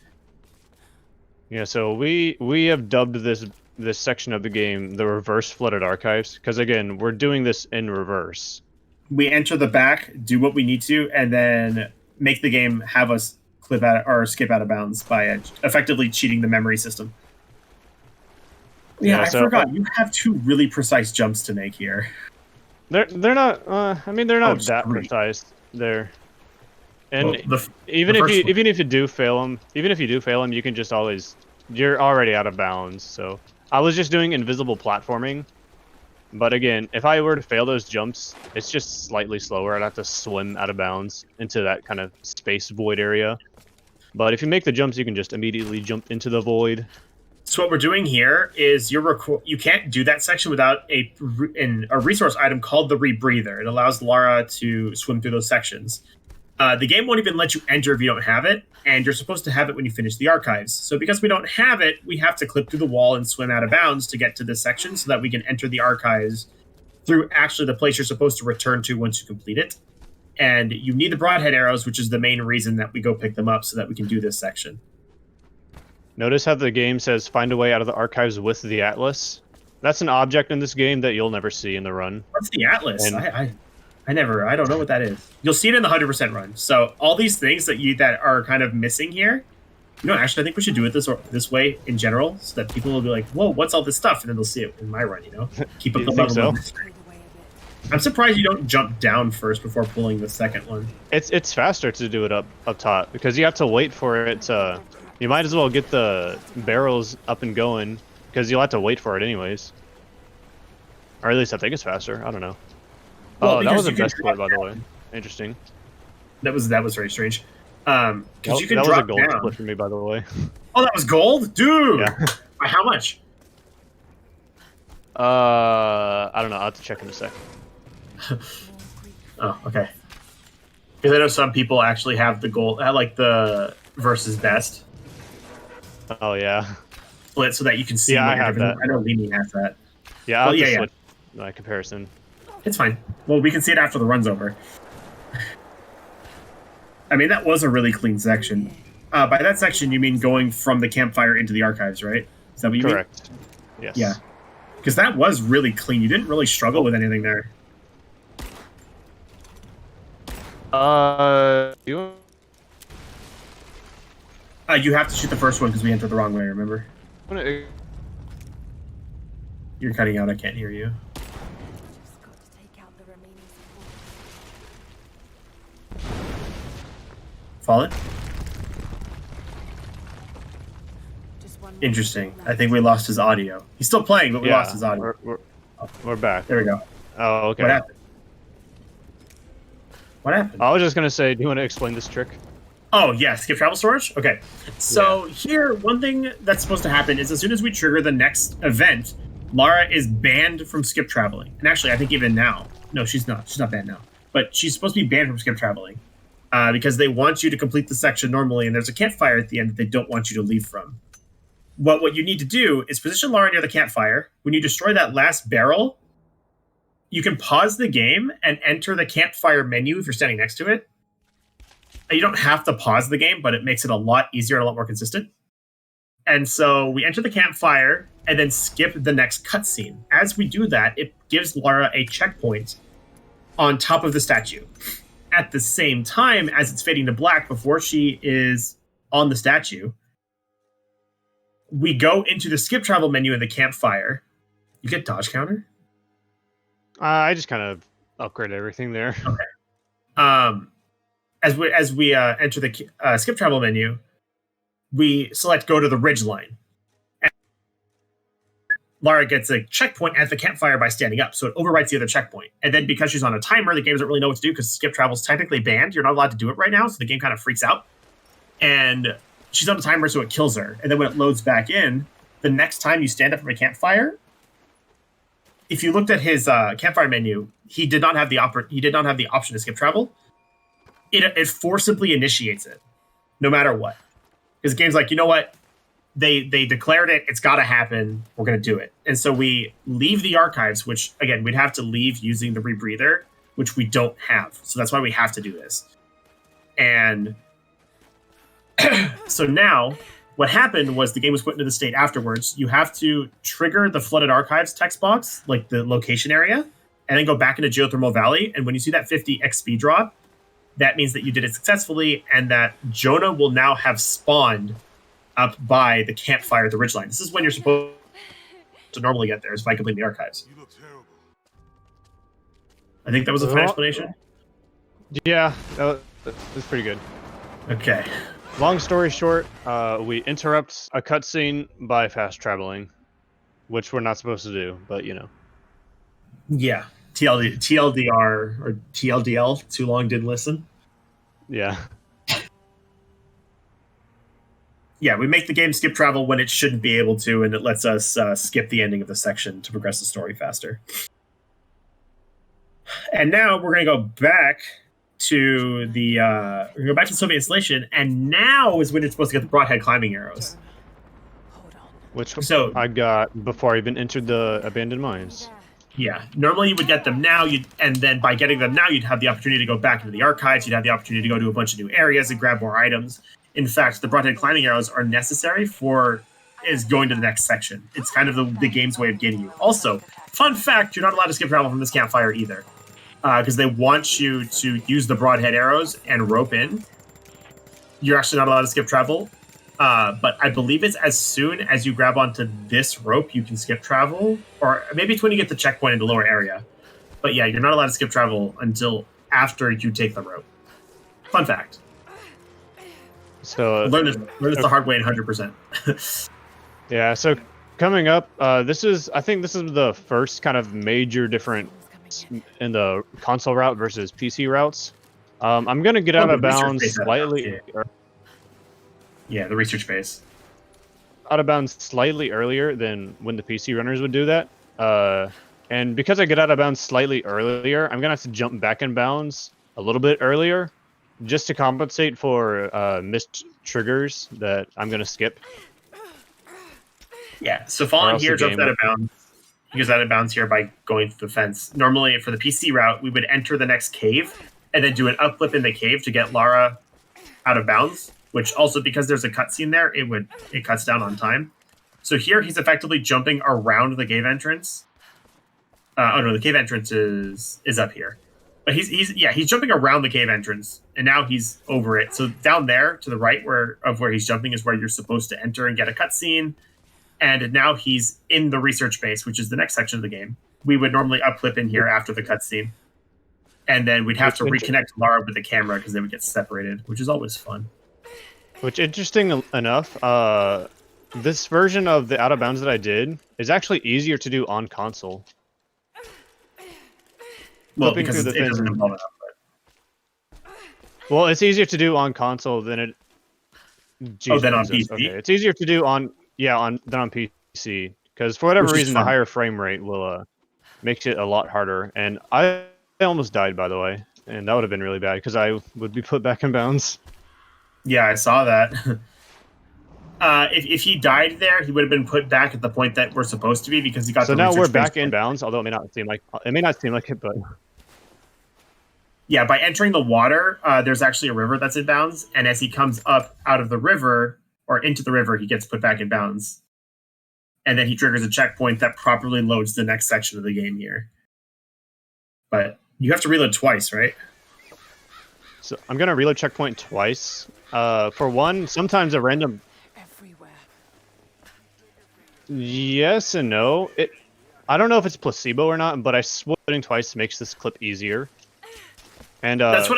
Yeah, so we have dubbed this section of the game the Reverse Flooded Archives, because again, we're doing this in reverse. We enter the back, do what we need to, and then make the game have us clip out or skip out of bounds by effectively cheating the memory system. Yeah, I forgot. You have 2 really precise jumps to make here. They're not. I mean, they're not that precise. They're, and even if you do fail them, you can just always. You're already out of bounds. So I was just doing invisible platforming, but again, if I were to fail those jumps, it's just slightly slower. I'd have to swim out of bounds into that kind of space void area. But if you make the jumps, you can just immediately jump into the void. So what we're doing here is you can't do that section without a resource item called the Rebreather. It allows Lara to swim through those sections. The game won't even let you enter if you don't have it, and you're supposed to have it when you finish the archives. So because we don't have it, we have to clip through the wall and swim out of bounds to get to this section so that we can enter the archives through actually the place you're supposed to return to once you complete it. And you need the broadhead arrows, which is the main reason that we go pick them up so that we can do this section. Notice how the game says find a way out of the archives with the Atlas. That's an object in this game that you'll never see in the run. What's the Atlas? I don't know what that is. You'll see it in the 100% run. So all these things that are kind of missing here, actually I think we should do it this way in general so that people will be like, whoa, what's all this stuff? And then they'll see it in my run, Keep up the level of mystery. I'm surprised you don't jump down first before pulling the second one. It's faster to do it up top because you have to wait for it to. You might as well get the barrels up and going because you'll have to wait for it anyways. Or at least I think it's faster. I don't know. Well, that was a best part, by the way. Interesting. That was very strange. Because you can that drop was a gold down. split for me, by the way. Oh, that was gold, dude. Yeah. By how much? I don't know. I'll have to check in a sec. Oh, okay. Because I know some people actually have the goal, like the versus best Oh yeah. split, so that you can see. Yeah, what I you're have giving. that. I know Leamy has that. Yeah, I'll just switch my comparison. It's fine. Well, we can see it after the run's over. I mean, that was a really clean section. By that section, you mean going from the campfire into the archives, right? Is that what you mean? Correct. Yes. Yeah. Because that was really clean. You didn't really struggle with anything there. You You have to shoot the first one because we entered the wrong way, remember? You're cutting out. I can't hear you. Just got to take out the remaining support. Fallen? Just one more Interesting. left. I think we lost his audio. He's still playing, but we lost his audio. We're back. There we go. Oh, okay. What happened? What happened? I was just gonna say, do you want to explain this trick? Oh, yeah, skip travel storage? Okay. So here, one thing that's supposed to happen is as soon as we trigger the next event, Lara is banned from skip traveling. And actually, I think even now. No, she's not. She's not banned now. But she's supposed to be banned from skip traveling because they want you to complete the section normally, and there's a campfire at the end that they don't want you to leave from. What you need to do is position Lara near the campfire. When you destroy that last barrel, you can pause the game and enter the campfire menu if you're standing next to it. You don't have to pause the game, but it makes it a lot easier and a lot more consistent. And so we enter the campfire and then skip the next cutscene. As we do that, it gives Lara a checkpoint on top of the statue. At the same time as it's fading to black before she is on the statue, we go into the skip travel menu in the campfire. You get dodge counter? I just kind of upgraded everything there. Okay. As we enter the skip travel menu, we select go to the ridge line. And Lara gets a checkpoint at the campfire by standing up, so it overwrites the other checkpoint. And then because she's on a timer, the game doesn't really know what to do because skip travel is technically banned. You're not allowed to do it right now, so the game kind of freaks out. And she's on a timer, so it kills her. And then when it loads back in, the next time you stand up from a campfire, if you looked at his campfire menu, he did not have the option to skip travel. It forcibly initiates it, no matter what. Because the game's like, you know what? They declared it. It's got to happen. We're going to do it. And so we leave the archives, which, again, we'd have to leave using the rebreather, which we don't have. So that's why we have to do this. And so now what happened was the game was put into the state afterwards. You have to trigger the flooded archives text box, like the location area, and then go back into Geothermal Valley. And when you see that 50 XP drop, that means that you did it successfully and that Jonah will now have spawned up by the campfire at the ridgeline. This is when you're supposed to normally get there, is by completing the archives. You look terrible. I think that was a fair explanation. Yeah, that was pretty good. Okay. Long story short, we interrupt a cutscene by fast traveling, which we're not supposed to do, but you know. Yeah. TLDR or TLDL, too long didn't listen. Yeah. Yeah, we make the game skip travel when it shouldn't be able to, and it lets us skip the ending of the section to progress the story faster. And now we're going to go back to the Soviet installation, and now is when it's supposed to get the broadhead climbing arrows. Hold on. Which So I got before I even entered the abandoned mines. yeah, normally you would get them now, and then by getting them now, you'd have the opportunity to go back into the archives. You'd have the opportunity to go to a bunch of new areas and grab more items. In fact, the broadhead climbing arrows are necessary for going to the next section. It's kind of the game's way of getting you. Also, fun fact: you're not allowed to skip travel from this campfire either, because they want you to use the broadhead arrows and rope in. You're actually not allowed to skip travel. But I believe it's as soon as you grab onto this rope, you can skip travel, or maybe it's when you get the checkpoint in the lower area. But yeah, you're not allowed to skip travel until after you take the rope. Fun fact. So Learn this the hard way in 100%. yeah, so coming up, I think this is the first kind of major difference in the console route versus PC routes. I'm gonna get out of bounds slightly. Yeah, the research base. Out of bounds slightly earlier than when the PC runners would do that. And because I get out of bounds slightly earlier, I'm gonna have to jump back in bounds a little bit earlier, just to compensate for missed triggers that I'm gonna skip. Yeah. So Fallen here jumps out of bounds. He goes out of bounds here by going through the fence. Normally, for the PC route, we would enter the next cave and then do an upflip in the cave to get Lara out of bounds. Which also, because there's a cutscene there, it cuts down on time. So here he's effectively jumping around the cave entrance. Oh no, the cave entrance is up here, but he's jumping around the cave entrance, and now he's over it. So down there to the right where he's jumping is where you're supposed to enter and get a cutscene. And now he's in the research base, which is the next section of the game. We would normally upflip in here after the cutscene, and then we'd have to reconnect Lara with the camera because they would get separated, which is always fun. Which, interesting enough, this version of the out of bounds that I did is actually easier to do on console. Well, because it doesn't involve an output. Well, it's easier to do on console than it. Jeez, than on PC. Okay, it's easier to do than on PC because for whatever reason the higher frame rate will makes it a lot harder. And I almost died, by the way, and that would have been really bad because I would be put back in bounds. Yeah, I saw that. If he died there, he would have been put back at the point that we're supposed to be because he got. So now we're back in bounds, although it may not seem like it, but yeah, by entering the water, there's actually a river that's in bounds, and as he comes up out of the river or into the river, he gets put back in bounds, and then he triggers a checkpoint that properly loads the next section of the game here. But you have to reload twice, right? So I'm gonna reload checkpoint twice. For one, sometimes a random. Yes and no. I don't know if it's placebo or not, but I swear loading twice makes this clip easier. And for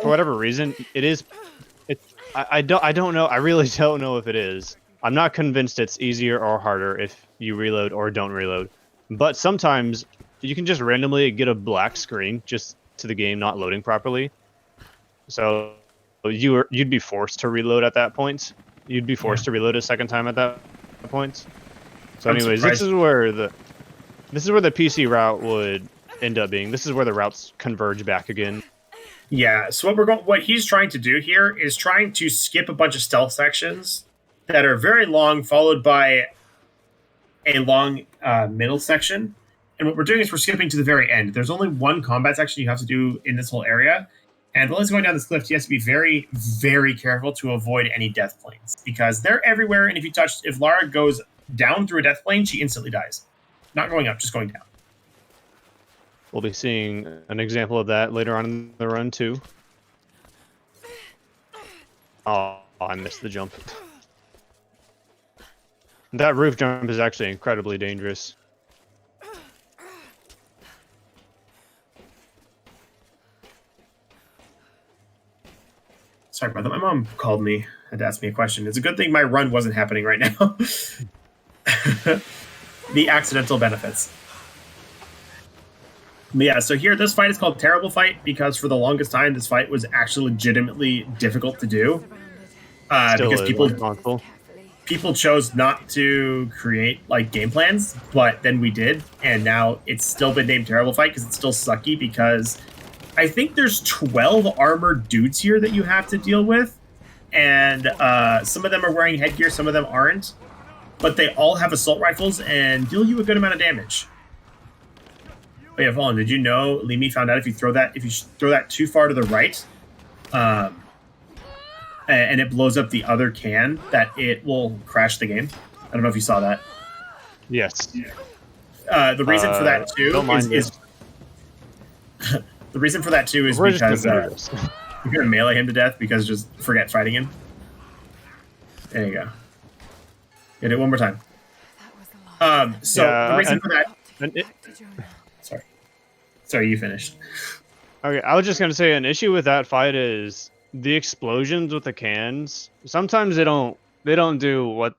whatever reason, it is. I don't know. I really don't know if it is. I'm not convinced it's easier or harder if you reload or don't reload. But sometimes you can just randomly get a black screen just to the game not loading properly. So you'd be forced to reload at that point. You'd be forced to reload a second time at that point. So anyways, this is where the PC route would end up being. This is where the routes converge back again. Yeah, so what he's trying to do here is trying to skip a bunch of stealth sections that are very long, followed by a long middle section. And what we're doing is we're skipping to the very end. There's only one combat section you have to do in this whole area. And while he's going down this cliff, he has to be very, very careful to avoid any death planes because they're everywhere. And if Lara goes down through a death plane, she instantly dies. Not going up, just going down. We'll be seeing an example of that later on in the run too. Oh, I missed the jump. That roof jump is actually incredibly dangerous. Sorry about that. My mom called me and asked me a question. It's a good thing my run wasn't happening right now. The accidental benefits. But yeah, so here, this fight is called Terrible Fight because for the longest time, this fight was actually legitimately difficult to do. Because people chose not to create like game plans, but then we did, and now it's still been named Terrible Fight because it's still sucky because I think there's 12 armored dudes here that you have to deal with, and some of them are wearing headgear, some of them aren't, but they all have assault rifles and deal you a good amount of damage. Oh yeah, Fallen, did you know Limi found out if you throw that too far to the right, and it blows up the other can, that it will crash the game? I don't know if you saw that. Yes. The reason for that too is the reason for that too is because you're gonna melee him to death because just forget fighting him. There you go. Hit it one more time. The reason for that. Sorry, you finished. Okay, I was just gonna say an issue with that fight is the explosions with the cans. Sometimes they don't do what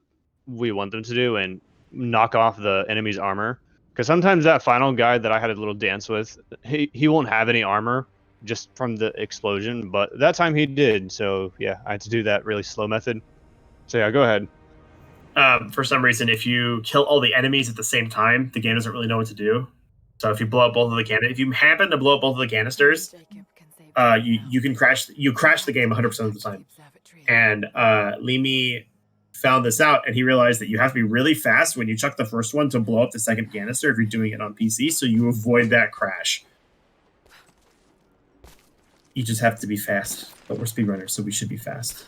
we want them to do and knock off the enemy's armor. Because sometimes that final guy that I had a little dance with, he won't have any armor just from the explosion. But that time he did. So yeah, I had to do that really slow method. So yeah, go ahead. for some reason, if you kill all the enemies at the same time, the game doesn't really know what to do. So if you blow up both of the if you happen to blow up both of the canisters, you can crash the game 100% of the time. And Limi found this out, and he realized that you have to be really fast when you chuck the first one to blow up the second canister if you're doing it on PC, so you avoid that crash. You just have to be fast, but we're speedrunners, so we should be fast.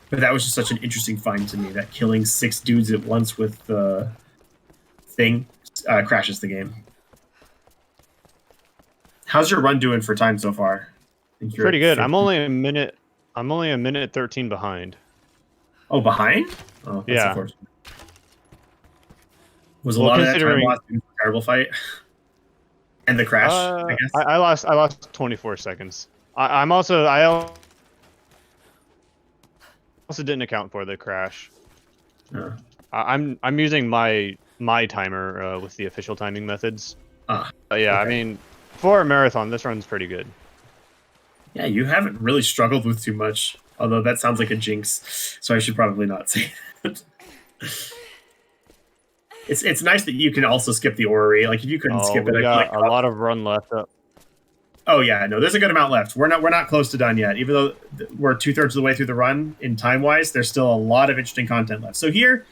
But that was just such an interesting find to me, that killing 6 dudes at once with the thing crashes the game. How's your run doing for time so far? Pretty good. I'm only a minute 13 behind. Oh, behind? Oh, that's yeah. Unfortunate. Was a lot of that time lost in the terrible fight? And the crash, I guess? I lost 24 seconds. I also didn't account for the crash. I'm using my timer with the official timing methods. Yeah, okay. I mean, for a marathon, this run's pretty good. Yeah, you haven't really struggled with too much. Although that sounds like a jinx, so I should probably not say that. It's nice that you can also skip the orrery. Like if you couldn't skip it, we got a lot of run left up. Oh yeah, no, there's a good amount left. We're not close to done yet. Even though we're 2/3 of the way through the run in time wise, there's still a lot of interesting content left. So here,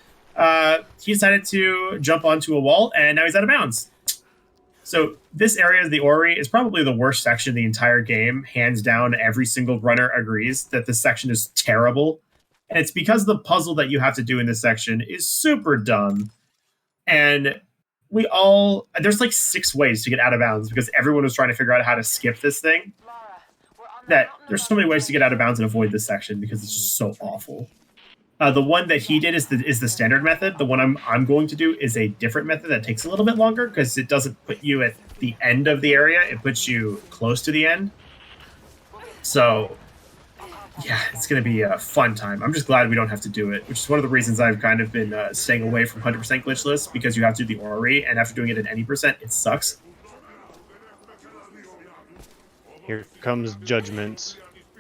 he decided to jump onto a wall, and now he's out of bounds. So this area of the orrery is probably the worst section of the entire game. Hands down, every single runner agrees that this section is terrible. And it's because the puzzle that you have to do in this section is super dumb. And there's like 6 ways to get out of bounds because everyone was trying to figure out how to skip this thing. That there's so many ways to get out of bounds and avoid this section because it's just so awful. The one that he did is the standard method. The one I'm going to do is a different method that takes a little bit longer because it doesn't put you at the end of the area. It puts you close to the end. So, yeah, it's going to be a fun time. I'm just glad we don't have to do it, which is one of the reasons I've kind of been staying away from 100% glitchless because you have to do the orrery, and after doing it at any percent, it sucks. Here comes Judgment.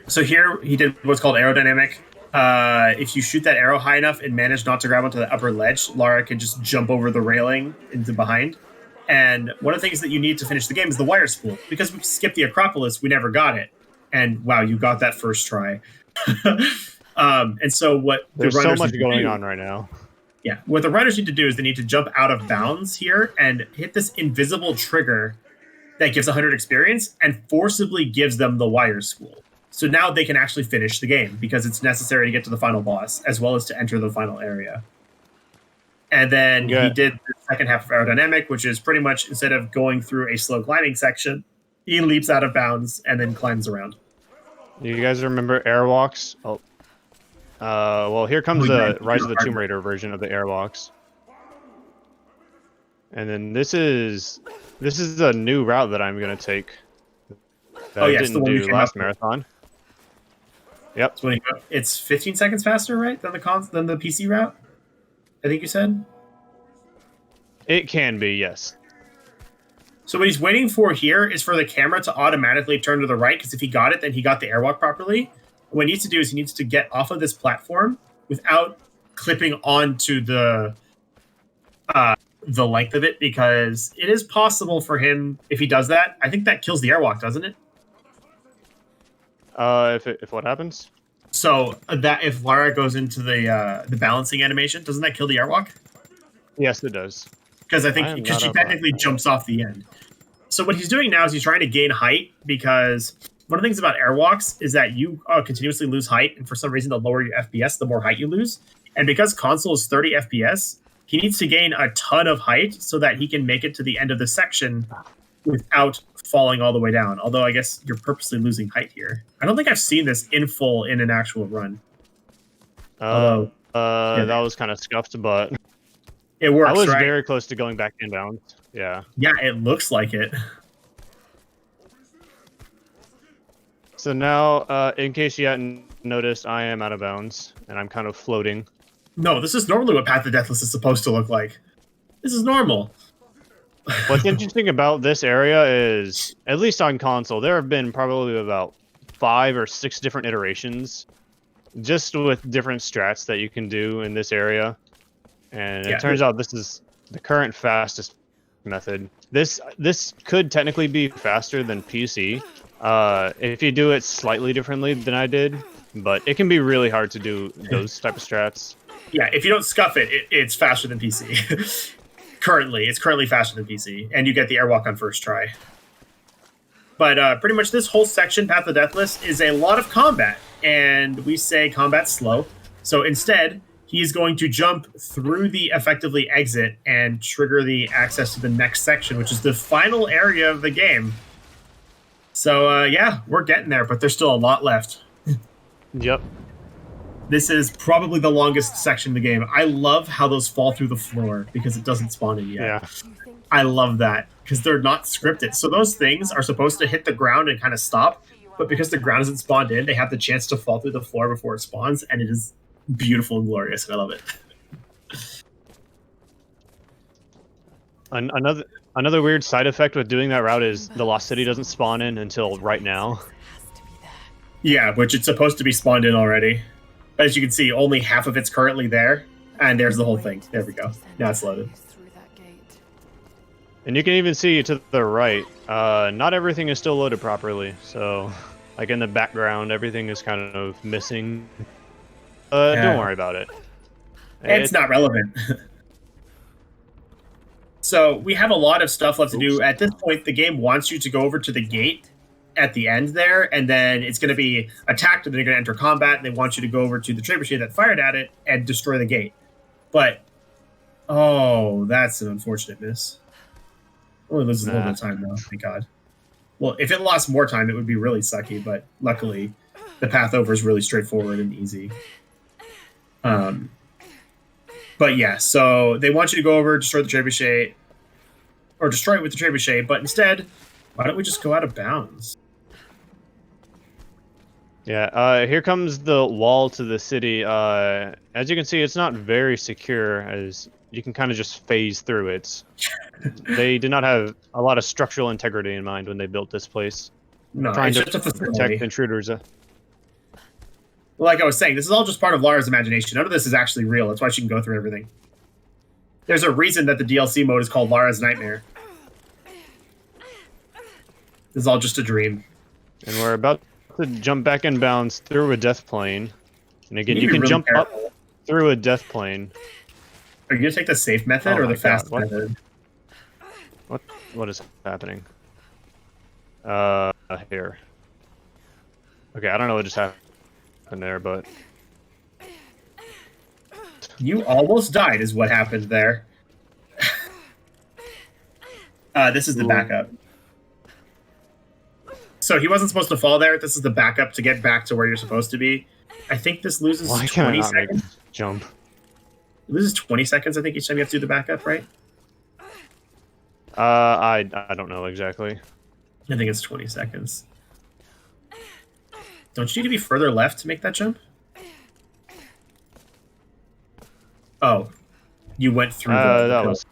So here he did what's called aerodynamic. If you shoot that arrow high enough and manage not to grab onto the upper ledge, Lara can just jump over the railing into behind. And one of the things that you need to finish the game is the wire spool. Because we skipped the Acropolis, we never got it. And wow, you got that first try. And so what there's so much going on right now. Yeah, what the runners need to do is they need to jump out of bounds here and hit this invisible trigger that gives 100 experience and forcibly gives them the wire spool. So now they can actually finish the game because it's necessary to get to the final boss as well as to enter the final area. And then he did the second half of aerodynamic, which is pretty much instead of going through a slow climbing section, he leaps out of bounds and then climbs around. Do you guys remember airwalks? Oh, well, here comes the Rise of the Tomb Raider version of the airwalks. And then this is a new route that I'm gonna take. That I didn't do last marathon. Yep. So it's 15 seconds faster, right, than the PC route? I think you said? It can be, yes. So what he's waiting for here is for the camera to automatically turn to the right, because if he got it, then he got the airwalk properly. What he needs to do is he needs to get off of this platform without clipping onto the length of it, because it is possible for him, if he does that, I think that kills the airwalk, doesn't it? If what happens? So that if Lara goes into the balancing animation, doesn't that kill the airwalk? Yes, it does. Because because she technically jumps off the end. So what he's doing now is he's trying to gain height, because one of the things about airwalks is that you continuously lose height, and for some reason, the lower your FPS, the more height you lose. And because console is 30 FPS, he needs to gain a ton of height so that he can make it to the end of the section without falling all the way down. Although I guess you're purposely losing height here. I don't think I've seen this in full in an actual run. That was kind of scuffed, but it works. I was right? very close to going back inbound. Yeah. Yeah, it looks like it. So now, in case you hadn't noticed, I am out of bounds, and I'm kind of floating. No, this is normally what Path of Deathless is supposed to look like. This is normal. What's interesting about this area is, at least on console, there have been probably about 5 or 6 different iterations just with different strats that you can do in this area. And it turns out this is the current fastest method. This could technically be faster than PC if you do it slightly differently than I did, but it can be really hard to do those type of strats. Yeah, if you don't scuff it, it's faster than PC. It's currently faster than PC, and you get the airwalk on first try. But pretty much this whole section, Path of the Deathless, is a lot of combat, and we say combat's slow. So instead, he's going to jump through the effectively exit and trigger the access to the next section, which is the final area of the game. So yeah, we're getting there, but there's still a lot left. Yep. This is probably the longest section of the game. I love how those fall through the floor because it doesn't spawn in yet. Yeah. I love that because they're not scripted. So those things are supposed to hit the ground and kind of stop, but because the ground isn't spawned in, they have the chance to fall through the floor before it spawns, and it is beautiful and glorious, and I love it. Another weird side effect with doing that route is the Lost City doesn't spawn in until right now. Yeah, which it's supposed to be spawned in already. As you can see, only half of it's currently there, and there's the whole thing. There we go. Now it's loaded. And you can even see to the right, not everything is still loaded properly. So, like in the background, everything is kind of missing. Don't worry about it. It's not relevant. So we have a lot of stuff left to do. At this point, the game wants you to go over to the gate at the end there, and then it's going to be attacked, and they're going to enter combat, and they want you to go over to the trade machine that fired at it and destroy the gate. But, oh, that's an unfortunate miss. Only loses a little bit of time, though, thank God. Well, if it lost more time, it would be really sucky, but luckily, the path over is really straightforward and easy. But yeah, so they want you to go over, destroy the trebuchet, or destroy it with the trebuchet, but instead, why don't we just go out of bounds? Yeah, here comes the wall to the city. As you can see, it's not very secure, as you can kind of just phase through it. They did not have a lot of structural integrity in mind when they built this place. No, trying it's to just a protect intruders. Like I was saying, this is all just part of Lara's imagination. None of this is actually real. That's why she can go through everything. There's a reason that the DLC mode is called Lara's Nightmare. This is all just a dream. And we're about to jump back in bounds through a death plane. And again, you can really jump up through a death plane. Are you going to take the safe method or the fast method? What is happening? Here. Okay, I don't know what just happened there, but you almost died is what happened there. This is the backup. So he wasn't supposed to fall there. This is the backup to get back to where you're supposed to be. I think this loses 20 seconds. Jump. It loses 20 seconds, I think, each time you have to do the backup, right? I don't know exactly. I think it's 20 seconds. Don't you need to be further left to make that jump? Oh, you went through that was...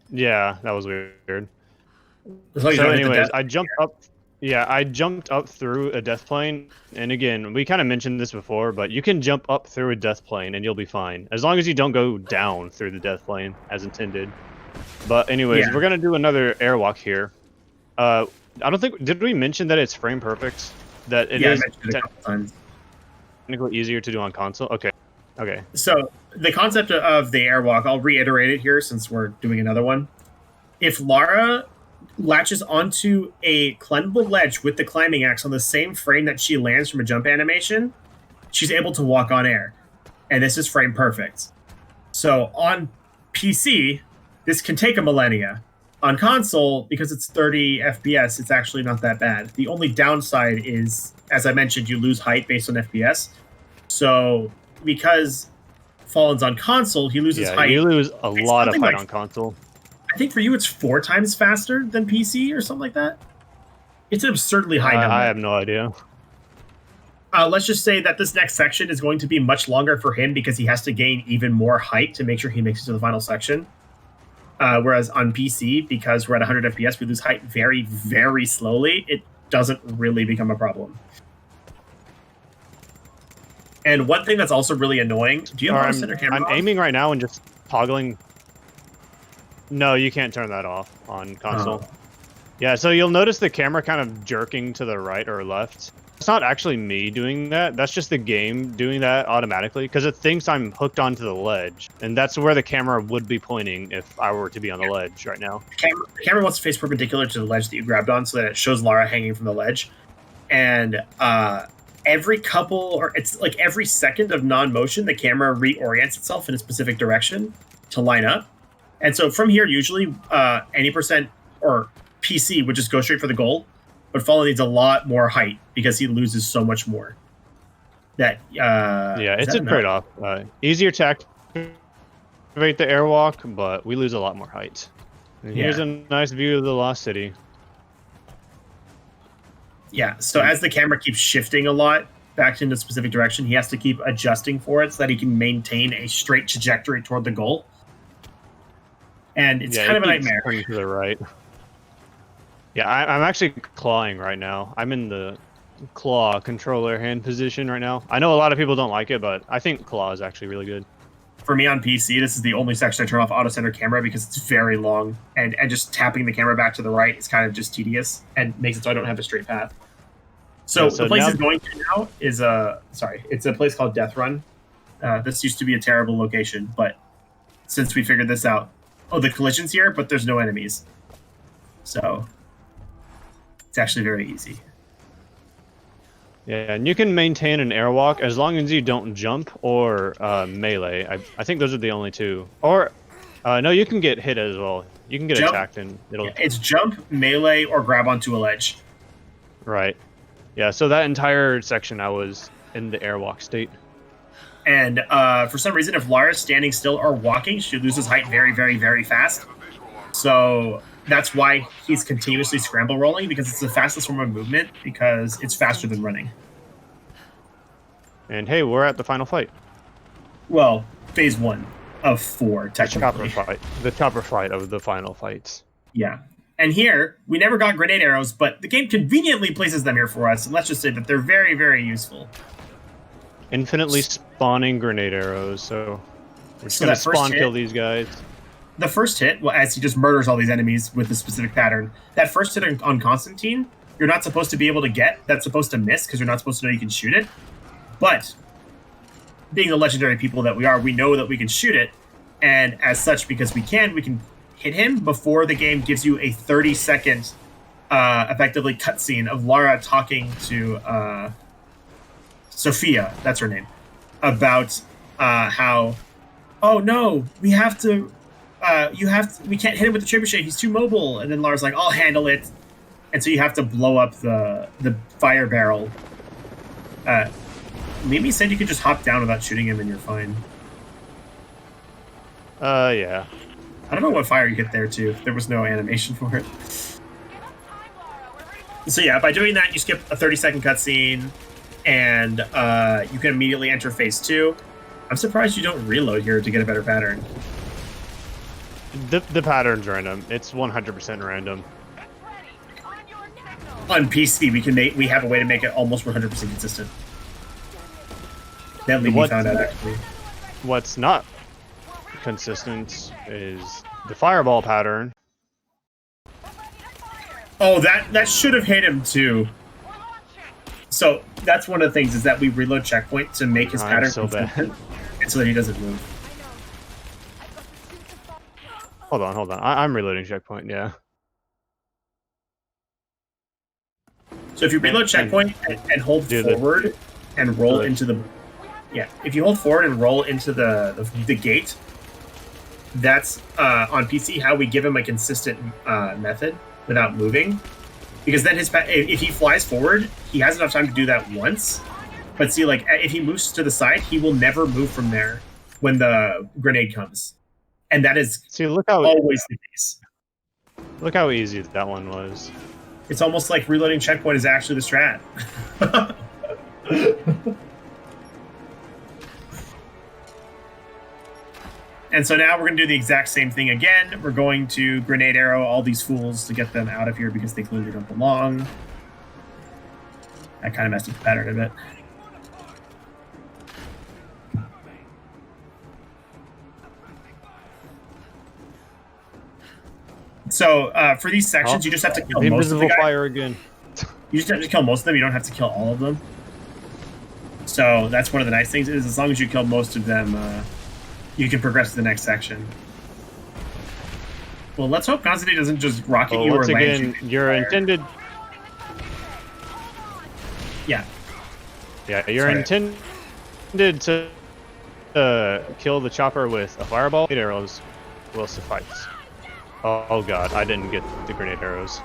Yeah, that was weird. So anyways, I jumped up... Yeah, I jumped up through a death plane, and again, we kind of mentioned this before, but you can jump up through a death plane and you'll be fine. As long as you don't go down through the death plane, as intended. But anyways, we're going to do another airwalk here. I don't think... Did we mention that it's frame perfect? That it is technically easier to do on console? Okay. Okay. So, the concept of the airwalk, I'll reiterate it here since we're doing another one. If Lara latches onto a climbable ledge with the climbing axe on the same frame that she lands from a jump animation, she's able to walk on air. And this is frame perfect. So, on PC, this can take a millennia. On console, because it's 30 FPS, it's actually not that bad. The only downside is, as I mentioned, you lose height based on FPS. So, because Fallen's on console, he loses height. You lose a lot of height on console. I think for you it's 4 times faster than PC or something like that. It's an absurdly high number. I have no idea. Let's just say that this next section is going to be much longer for him because he has to gain even more height to make sure he makes it to the final section. Whereas on PC, because we're at 100 FPS, we lose height very, very slowly. It doesn't really become a problem. And one thing that's also really annoying. Do you have auto center camera? I'm aiming right now and just toggling. No, you can't turn that off on console. Oh. Yeah, so you'll notice the camera kind of jerking to the right or left. It's not actually me doing that. That's just the game doing that automatically because it thinks I'm hooked onto the ledge. And that's where the camera would be pointing if I were to be on the ledge right now. The camera wants to face perpendicular to the ledge that you grabbed on so that it shows Lara hanging from the ledge. And every second of non-motion, the camera reorients itself in a specific direction to line up. And so from here, usually any percent or PC would just go straight for the goal. But Fallen needs a lot more height because he loses so much more. It's a trade-off. Easier to activate the airwalk, but we lose a lot more height. And here's a nice view of the Lost City. Yeah, so as the camera keeps shifting a lot back into a specific direction, he has to keep adjusting for it so that he can maintain a straight trajectory toward the goal. And it's kind of a nightmare. To the right. Yeah, I'm actually clawing right now. I'm in the claw controller hand position right now. I know a lot of people don't like it, but I think claw is actually really good. For me on PC, this is the only section I turn off auto center camera because it's very long, and just tapping the camera back to the right is kind of just tedious and makes it so I don't have a straight path. So the place it's going to now is it's a place called Death Run. This used to be a terrible location, but since we figured this out, the collision's here, but there's no enemies. So it's actually very easy. Yeah, and you can maintain an airwalk as long as you don't jump or melee. I think those are the only two. Or, no, you can get hit as well. You can get attacked and it'll... Yeah, it's jump, melee, or grab onto a ledge. Right. Yeah, so that entire section I was in the airwalk state. And for some reason, if Lara's standing still or walking, she loses height very, very, very fast. So that's why he's continuously scramble rolling, because it's the fastest form of movement, because it's faster than running. And hey, we're at the final fight. Well, phase 1 of 4, technically. The chopper fight of the final fights. Yeah. And here, we never got grenade arrows, but the game conveniently places them here for us, and let's just say that they're very, very useful. Infinitely spawning grenade arrows, so we're just going to spawn kill these guys. The first hit, well, as he just murders all these enemies with a specific pattern, that first hit on Constantine, you're not supposed to be able to get. That's supposed to miss, because you're not supposed to know you can shoot it. But, being the legendary people that we are, we know that we can shoot it, and as such, because we can hit him before the game gives you a 30-second, effectively, cutscene of Lara talking to Sophia, that's her name, about how, oh no, we have to... we can't hit him with the trebuchet. He's too mobile. And then Lara's like, I'll handle it. And so you have to blow up the fire barrel. Mimi said you could just hop down without shooting him and you're fine. Yeah. I don't know what fire you hit there too. There was no animation for it. So yeah, by doing that, you skip a 30-second cutscene, and you can immediately enter phase 2. I'm surprised you don't reload here to get a better pattern. The pattern's random. It's 100% random. On PC, we have a way to make it almost 100% consistent. That we found out actually. What's not consistent is the fireball pattern. Oh, that should have hit him too. So that's one of the things, is that we reload checkpoint to make his pattern so bad, and so that he doesn't move. Hold on. I'm reloading checkpoint, yeah. So if you reload checkpoint and hold forward and roll into the... Yeah, if you hold forward and roll into the gate, that's, on PC, how we give him a consistent method without moving. Because then if he flies forward, he has enough time to do that once. But see, like, if he moves to the side, he will never move from there when the grenade comes. And that is always the case. Look how easy that one was. It's almost like reloading checkpoint is actually the strat. And so now we're going to do the exact same thing again. We're going to grenade arrow all these fools to get them out of here because they clearly don't belong. That kind of messed up the pattern a bit. So for these sections, you just have to kill the most of the invisible guys. fire again. You just have to kill most of them. You don't have to kill all of them. So that's one of the nice things is as long as you kill most of them, you can progress to the next section. Well, let's hope Constantine doesn't just rocket you or once land again, you. you're intended. Yeah. Yeah, you're intended to kill the chopper with a fireball. Grenade arrows will suffice. Oh god, I didn't get the grenade arrows.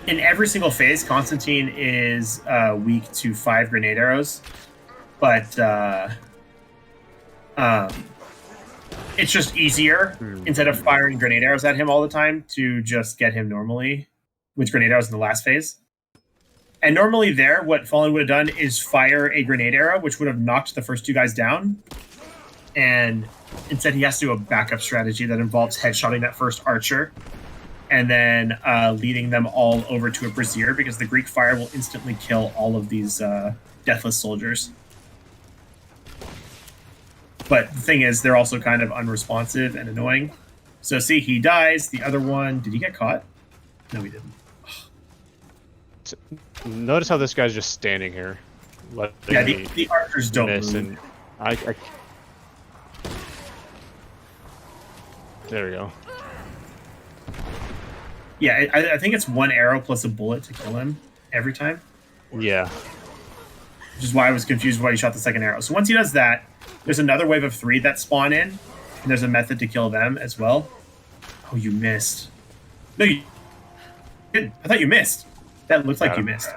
In every single phase, Constantine is weak to 5 grenade arrows, but it's just easier instead of firing grenade arrows at him all the time to just get him normally with grenade arrows in the last phase. And normally there, what Fallen would have done is fire a grenade arrow, which would have knocked the first 2 guys down. And instead he has to do a backup strategy that involves headshotting that first archer and then leading them all over to a brazier because the Greek fire will instantly kill all of these deathless soldiers. But the thing is, they're also kind of unresponsive and annoying. So see, he dies. The other one, did he get caught? No, he didn't. Notice how this guy's just standing here. Yeah, the archers don't move. And I there we go. Yeah, I think it's 1 arrow plus a bullet to kill him every time. Yeah. Which is why I was confused why he shot the second arrow. So once he does that, there's another wave of 3 that spawn in, and there's a method to kill them as well. Oh, you missed. No, you didn't. I thought you missed. That looked like you missed.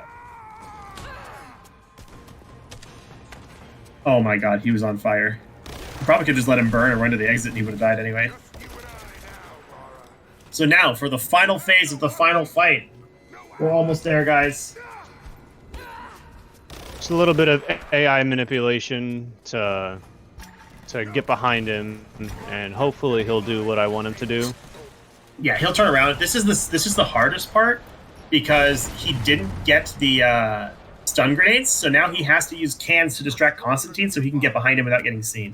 Oh my god, he was on fire. You probably could just let him burn and run to the exit and he would have died anyway. So now, for the final phase of the final fight. We're almost there, guys. Just a little bit of AI manipulation to get behind him, and hopefully he'll do what I want him to do. Yeah, he'll turn around. This is the hardest part because he didn't get the stun grenades, so now he has to use cans to distract Constantine so he can get behind him without getting seen.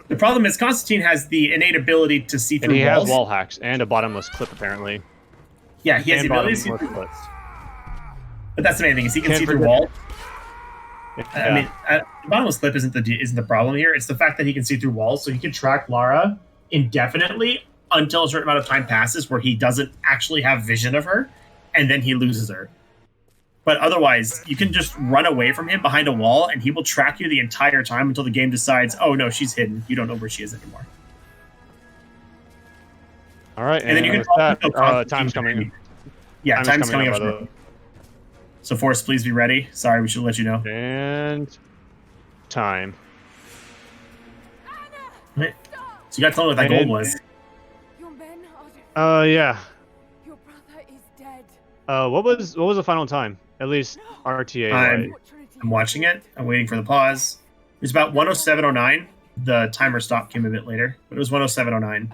The problem is Constantine has the innate ability to see through walls. And he has wall hacks and a bottomless clip, apparently. Yeah, he has the ability to see through walls. But that's the main thing, is he can see through walls. Yeah. I mean, the bottomless clip isn't the problem here. It's the fact that he can see through walls, so he can track Lara indefinitely until a certain amount of time passes where he doesn't actually have vision of her, and then he loses her. But otherwise, you can just run away from him behind a wall, and he will track you the entire time until the game decides, oh no, she's hidden. You don't know where she is anymore. All right, and then you can time's coming. Yeah, time's coming up. So Force, please be ready. Sorry, we should let you know. And time. Right. So you got to tell me what that gold was. Yeah. Your brother is dead. What was the final time? At least RTA. I'm watching it. I'm waiting for the pause. It's about 107.09. The timer stop came a bit later, but it was 107.09.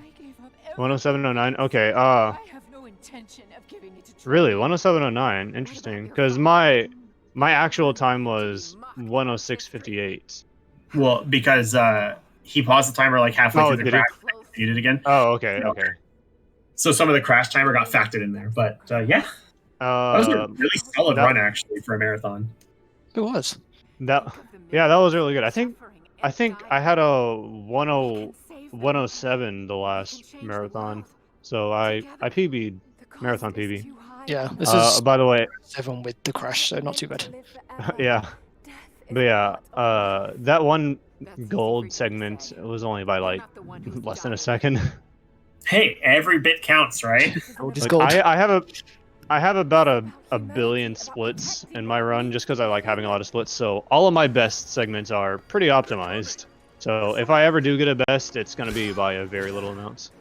107.09. Okay. I have no intention of giving it a try. Really, 107.09. Interesting, because my actual time was 106.58. Well, because he paused the timer like halfway through the crash. He did it again. Oh, okay, okay. So some of the crash timer got factored in there, but yeah. That was a really solid run actually for a marathon. It was. Yeah, that was really good. I think I had a 107 the last marathon, so I PB'd marathon PB. Yeah, this is by the way 7 with the crash, so not too bad. Yeah, but yeah, that one gold segment was only by like less than a second. Hey, every bit counts, right? Like, gold. I have about a billion splits in my run just because I like having a lot of splits. So all of my best segments are pretty optimized. So if I ever do get a best, it's going to be by a very little amount.